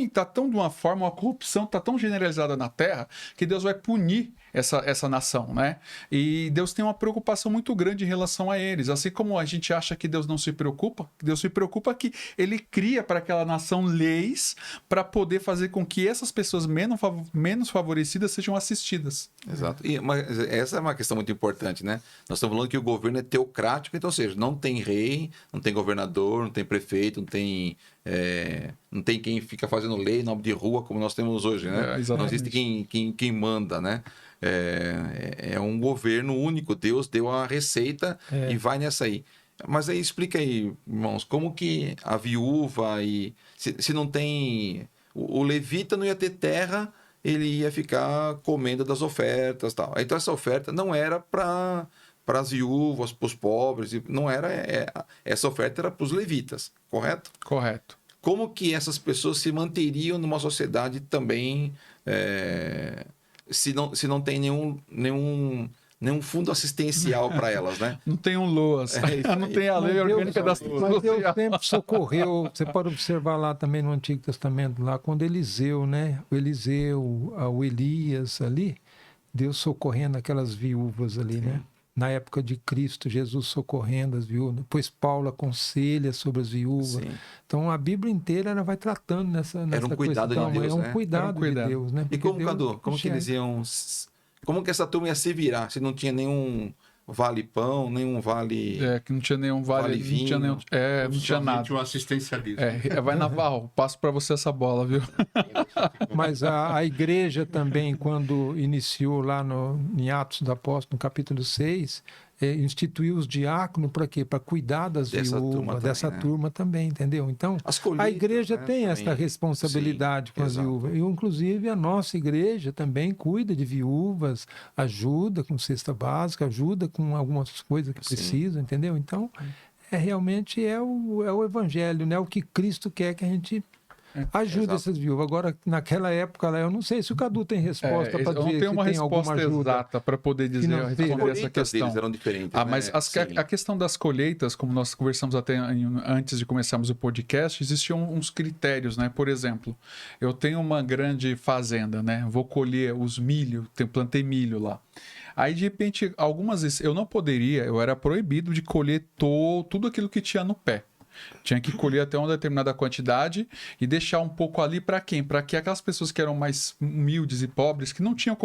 de uma forma, a corrupção tá tão generalizada na terra que Deus vai punir essa nação, né? E Deus tem uma preocupação muito grande em relação a eles. Assim como a gente acha que Deus não se preocupa, Deus se preocupa que ele cria para aquela nação leis para poder fazer com que essas pessoas menos favorecidas sejam assistidas. Exato. Mas essa é uma questão muito importante, né? Nós estamos falando que o governo é teocrático, então, ou seja, não tem rei, não tem governador, não tem prefeito, não tem quem fica fazendo lei em nome de rua como nós temos hoje, né? Não existe quem manda, né? É um governo único. Deus deu a receita e vai nessa aí. Mas aí explica aí, irmãos, como que a viúva e se não tem... O levita não ia ter terra, ele ia ficar comendo das ofertas e tal. Então essa oferta não era para as viúvas, para os pobres, não era... essa oferta era para os levitas, correto? Correto. Como que essas pessoas se manteriam numa sociedade também... Se não tem nenhum fundo assistencial para elas, né? Não tem um LOAS, não tem a lei orgânica da sociedade. Mas Deus sempre socorreu. Você pode observar lá também no Antigo Testamento, lá quando Eliseu, né? O Eliseu, o Elias ali, Deus socorrendo aquelas viúvas ali, né? Na época de Cristo, Jesus socorrendo as viúvas. Depois Paulo aconselha sobre as viúvas. Sim. Então a Bíblia inteira ela vai tratando nessa Era um cuidado de Deus, né? É um cuidado de Deus, né? E como, Cadu, como que eles iam... Como que essa turma ia se virar se não tinha nenhum vale-pão, nenhum vale... que não tinha nenhum vale-vinho. Não tinha nada. Um assistencialismo. Vai Navarro, passo para você essa bola, viu? Mas a igreja também, quando iniciou lá em Atos do Apóstolo, no capítulo 6, instituiu os diáconos para quê? Para cuidar das viúvas, dessa turma também, entendeu? Então, a igreja tem essa responsabilidade com as viúvas. E, inclusive, a nossa igreja também cuida de viúvas, ajuda com cesta básica, ajuda com algumas coisas que precisam, entendeu? Então, realmente é o evangelho, né? O que Cristo quer que a gente... ajuda essas viúvas. Agora, naquela época, eu não sei se o Cadu tem resposta para dizer não tem uma resposta exata para poder responder essa questão. Eram diferentes, mas a questão das colheitas, como nós conversamos até antes de começarmos o podcast, existiam uns critérios, né? Por exemplo, eu tenho uma grande fazenda, né? Vou colher os milho, plantei milho lá. Aí, de repente, algumas vezes eu era proibido de colher tudo aquilo que tinha no pé. Tinha que colher até uma determinada quantidade e deixar um pouco ali para quem? Para que aquelas pessoas que eram mais humildes e pobres, que não tinham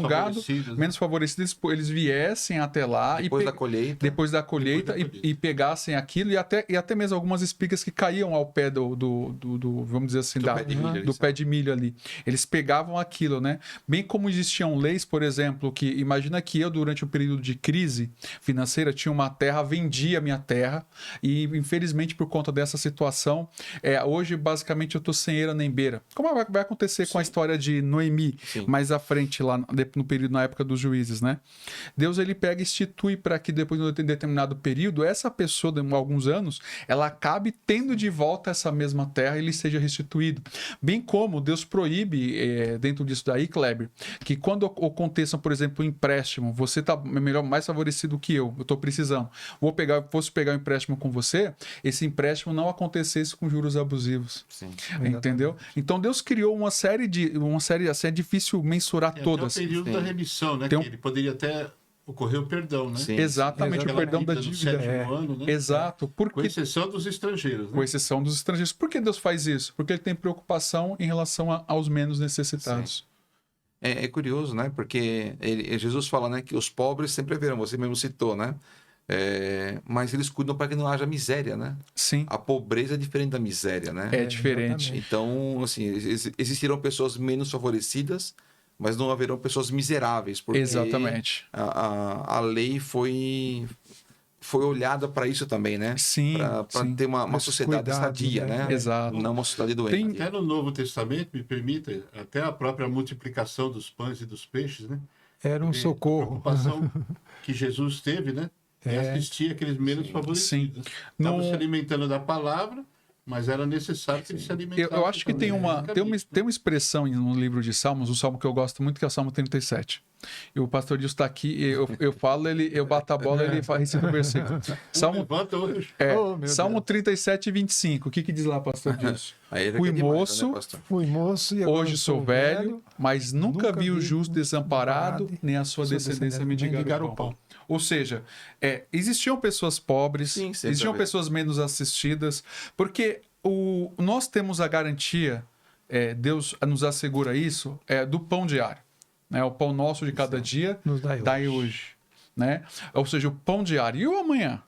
gado, menos favorecidas, eles viessem até lá depois da colheita e pegassem aquilo e até mesmo algumas espigas que caíam ao pé do vamos dizer assim, do pé de milho ali. Eles pegavam aquilo, né? Bem como existiam leis, por exemplo, que imagina que eu, durante um período de crise financeira, tinha uma terra, vendia a minha terra e, infelizmente, por conta dessa situação, hoje basicamente eu estou sem eira nem beira. Como vai acontecer com a história de Noemi, mais à frente, lá no período, na época dos juízes, né? Deus, ele pega e institui para que depois de um determinado período, essa pessoa, de alguns anos, ela acabe tendo de volta essa mesma terra e ele seja restituído. Bem como Deus proíbe, dentro disso daí, Kleber, que quando aconteça, por exemplo, um empréstimo, você está mais favorecido que eu estou precisando, fosse pegar um empréstimo com você, esse empréstimo não acontecesse com juros abusivos. Sim. Entendeu? Então Deus criou uma série assim, é difícil mensurar todas. Tem o período da remissão, né? Que ele poderia até ocorrer o perdão, né? Sim. Exatamente, o perdão da dívida. Ano, né? Exato. Com exceção dos estrangeiros. Né? Com exceção dos estrangeiros. Por que Deus faz isso? Porque ele tem preocupação em relação aos menos necessitados. Sim. É curioso, né? Porque Jesus fala, né, que os pobres sempre haverão, você mesmo citou, né? Mas eles cuidam para que não haja miséria, né? Sim. A pobreza é diferente da miséria, né? É diferente. Então, assim, existirão pessoas menos favorecidas, mas não haverão pessoas miseráveis, porque exatamente. A lei foi foi olhada para isso também, né? Sim. Para ter uma sociedade cuidado, sadia, né? Exato. Não uma sociedade doente. Até no Novo Testamento, me permita, até a própria multiplicação dos pães e dos peixes, né? Era um Porque socorro. A preocupação que Jesus teve, né? É assistir aqueles menos favorecidos. Estavam se alimentando da palavra, mas era necessário que eles se alimentassem. Eu acho que tem uma expressão no livro de Salmos, um salmo que eu gosto muito, que é o Salmo 37. E o pastor Dilson está aqui, eu falo, eu bato a bola, ele recita o versículo. Salmo 37, 25. O que diz lá, pastor Dilson? Fui moço, E agora hoje sou velho, mas nunca vi o justo desamparado, nem a sua descendência mendigar o pão. Ou seja, existiam pessoas pobres, existiam pessoas menos assistidas, porque nós temos a garantia, Deus nos assegura isso, do pão diário. Né? O pão nosso de cada dia nos dai hoje. Né? Ou seja, o pão diário. E o amanhã?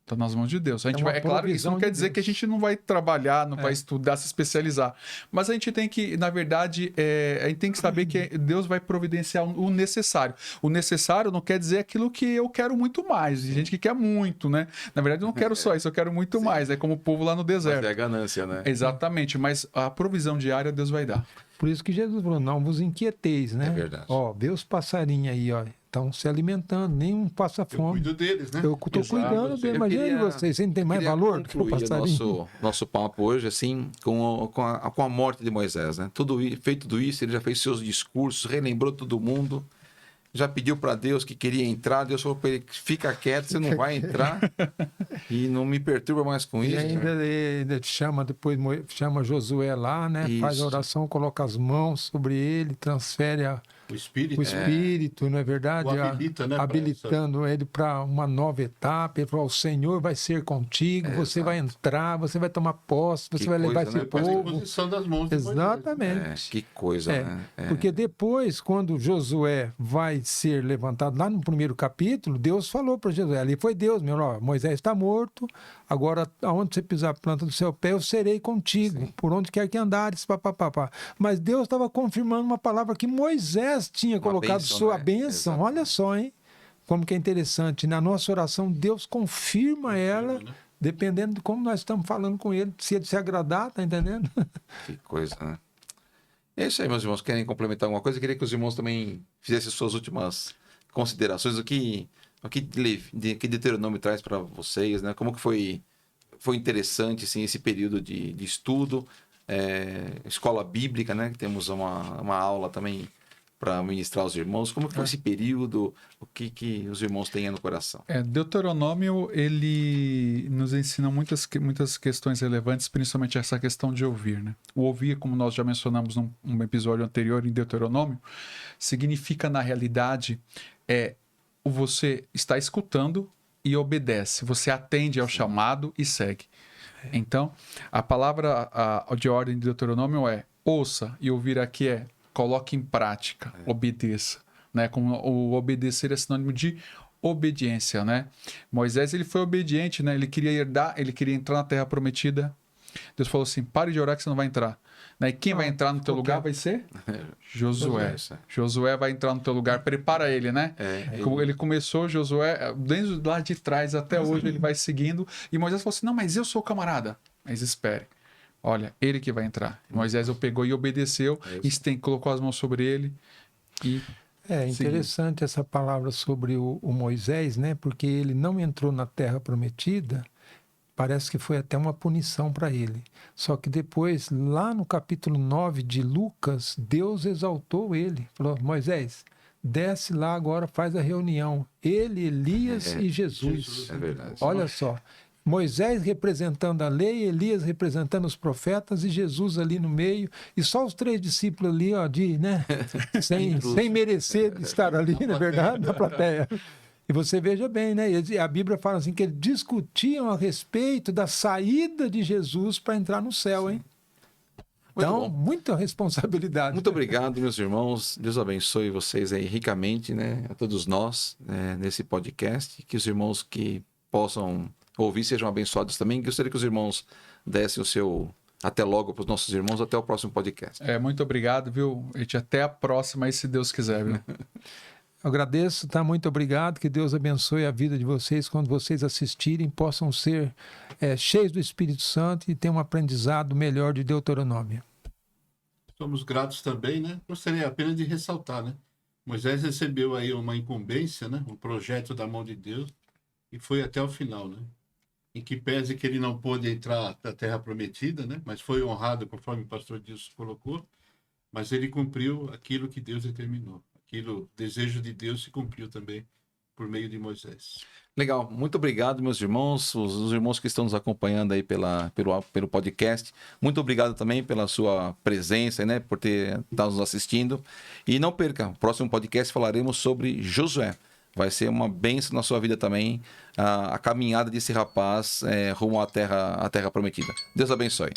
Está nas mãos de Deus. É claro que isso não quer dizer que a gente não vai trabalhar, não vai estudar, se especializar. Mas a gente tem que, na verdade, a gente tem que saber que Deus vai providenciar o necessário. O necessário não quer dizer aquilo que eu quero muito mais. Tem gente que quer muito, né? Na verdade, eu não quero só isso, eu quero muito mais. É como o povo lá no deserto. Mas é a ganância, né? Exatamente, mas a provisão diária Deus vai dar. Por isso que Jesus falou, não vos inquieteis, né? É verdade. Ó, vê os passarinhos aí, ó. Estão se alimentando, nenhum passa fome. Eu cuido deles, né? Eu estou cuidando deles. Imagina vocês não tem mais valor do que o passarinho. Nosso papo hoje, assim, com a morte de Moisés, né? Feito tudo isso, ele já fez seus discursos, relembrou todo mundo, já pediu para Deus que queria entrar, Deus falou para ele, fica quieto, você não vai entrar e não me perturba mais com isso. E ainda ele chama Josué lá, né? Isso. Faz a oração, coloca as mãos sobre ele, transfere o espírito, não é verdade? O habilita, né, habilitando ele para uma nova etapa. Ele falou: o Senhor vai ser contigo, você vai entrar, você vai tomar posse, você vai levar esse povo. Das mãos Exatamente. Que coisa, né? Porque depois, quando Josué vai ser levantado, lá no primeiro capítulo, Deus falou para Josué, ali foi Deus, Moisés está morto, agora aonde você pisar a planta do seu pé, eu serei contigo, por onde quer que andares, papapá. Mas Deus estava confirmando uma palavra que Moisés tinha colocado sua bênção. Exatamente. Olha só, hein? Como que é interessante. Na nossa oração, Deus confirma ela, dependendo de como nós estamos falando com ele. Se ele se agradar, tá entendendo? Que coisa, né? É isso aí, meus irmãos. Querem complementar alguma coisa? Eu queria que os irmãos também fizessem suas últimas considerações. O que Deuteronômio traz para vocês, né? Como que foi interessante, assim, esse período de estudo, escola bíblica, né? Que temos uma aula também para ministrar aos irmãos. Como que foi esse período? O que os irmãos têm no coração? Deuteronômio, ele nos ensina muitas questões relevantes, principalmente essa questão de ouvir, né? O ouvir, como nós já mencionamos num episódio anterior em Deuteronômio, significa, na realidade, você está escutando e obedece. Você atende ao chamado e segue. Então, a palavra de ordem de Deuteronômio é ouça, e ouvir aqui coloque em prática, obedeça, né? Como o obedecer é sinônimo de obediência, né? Moisés, ele foi obediente, né? Ele queria entrar na terra prometida. Deus falou assim: pare de orar que você não vai entrar. Né? E quem vai entrar no teu lugar vai ser Josué. Josué vai entrar no teu lugar, prepara ele, né? Ele começou, Josué, desde lá de trás até hoje, ele vai seguindo. E Moisés falou assim: não, mas eu sou o camarada. Mas espere. Olha, ele que vai entrar. Moisés pegou e obedeceu, e colocou as mãos sobre ele e interessante essa palavra sobre o Moisés, né? Porque ele não entrou na terra prometida, parece que foi até uma punição para ele. Só que depois, lá no capítulo 9 de Lucas, Deus exaltou ele. Falou: Moisés, desce lá agora, faz a reunião. Ele, Elias e Jesus. É verdade. Olha só. Moisés representando a lei, Elias representando os profetas e Jesus ali no meio. E só os 3 discípulos ali, sem merecer estar ali, na verdade, na plateia. E você veja bem, né? A Bíblia fala assim que eles discutiam a respeito da saída de Jesus para entrar no céu, hein? Então, muita responsabilidade. Muito obrigado, meus irmãos. Deus abençoe vocês aí ricamente, né? A todos nós, nesse podcast. Que os irmãos que possam ouvir sejam abençoados também. Gostaria que os irmãos dessem o seu até logo para os nossos irmãos. Até o próximo podcast. Muito obrigado, viu? Até a próxima, aí, se Deus quiser, viu? Agradeço, tá? Muito obrigado. Que Deus abençoe a vida de vocês. Quando vocês assistirem, possam ser cheios do Espírito Santo e ter um aprendizado melhor de Deuteronômio. Somos gratos também, né? Gostaria apenas de ressaltar, né? Moisés recebeu aí uma incumbência, né? Um projeto da mão de Deus e foi até o final, né? Em que pese que ele não pôde entrar na Terra Prometida, né? Mas foi honrado, conforme o pastor Dilson colocou, mas ele cumpriu aquilo que Deus determinou. O desejo de Deus se cumpriu também por meio de Moisés. Legal, muito obrigado, meus irmãos, os irmãos que estão nos acompanhando aí pelo podcast. Muito obrigado também pela sua presença, né, por estar nos assistindo. E não perca, no próximo podcast falaremos sobre Josué. Vai ser uma bênção na sua vida também, a caminhada desse rapaz rumo à terra prometida. Deus abençoe.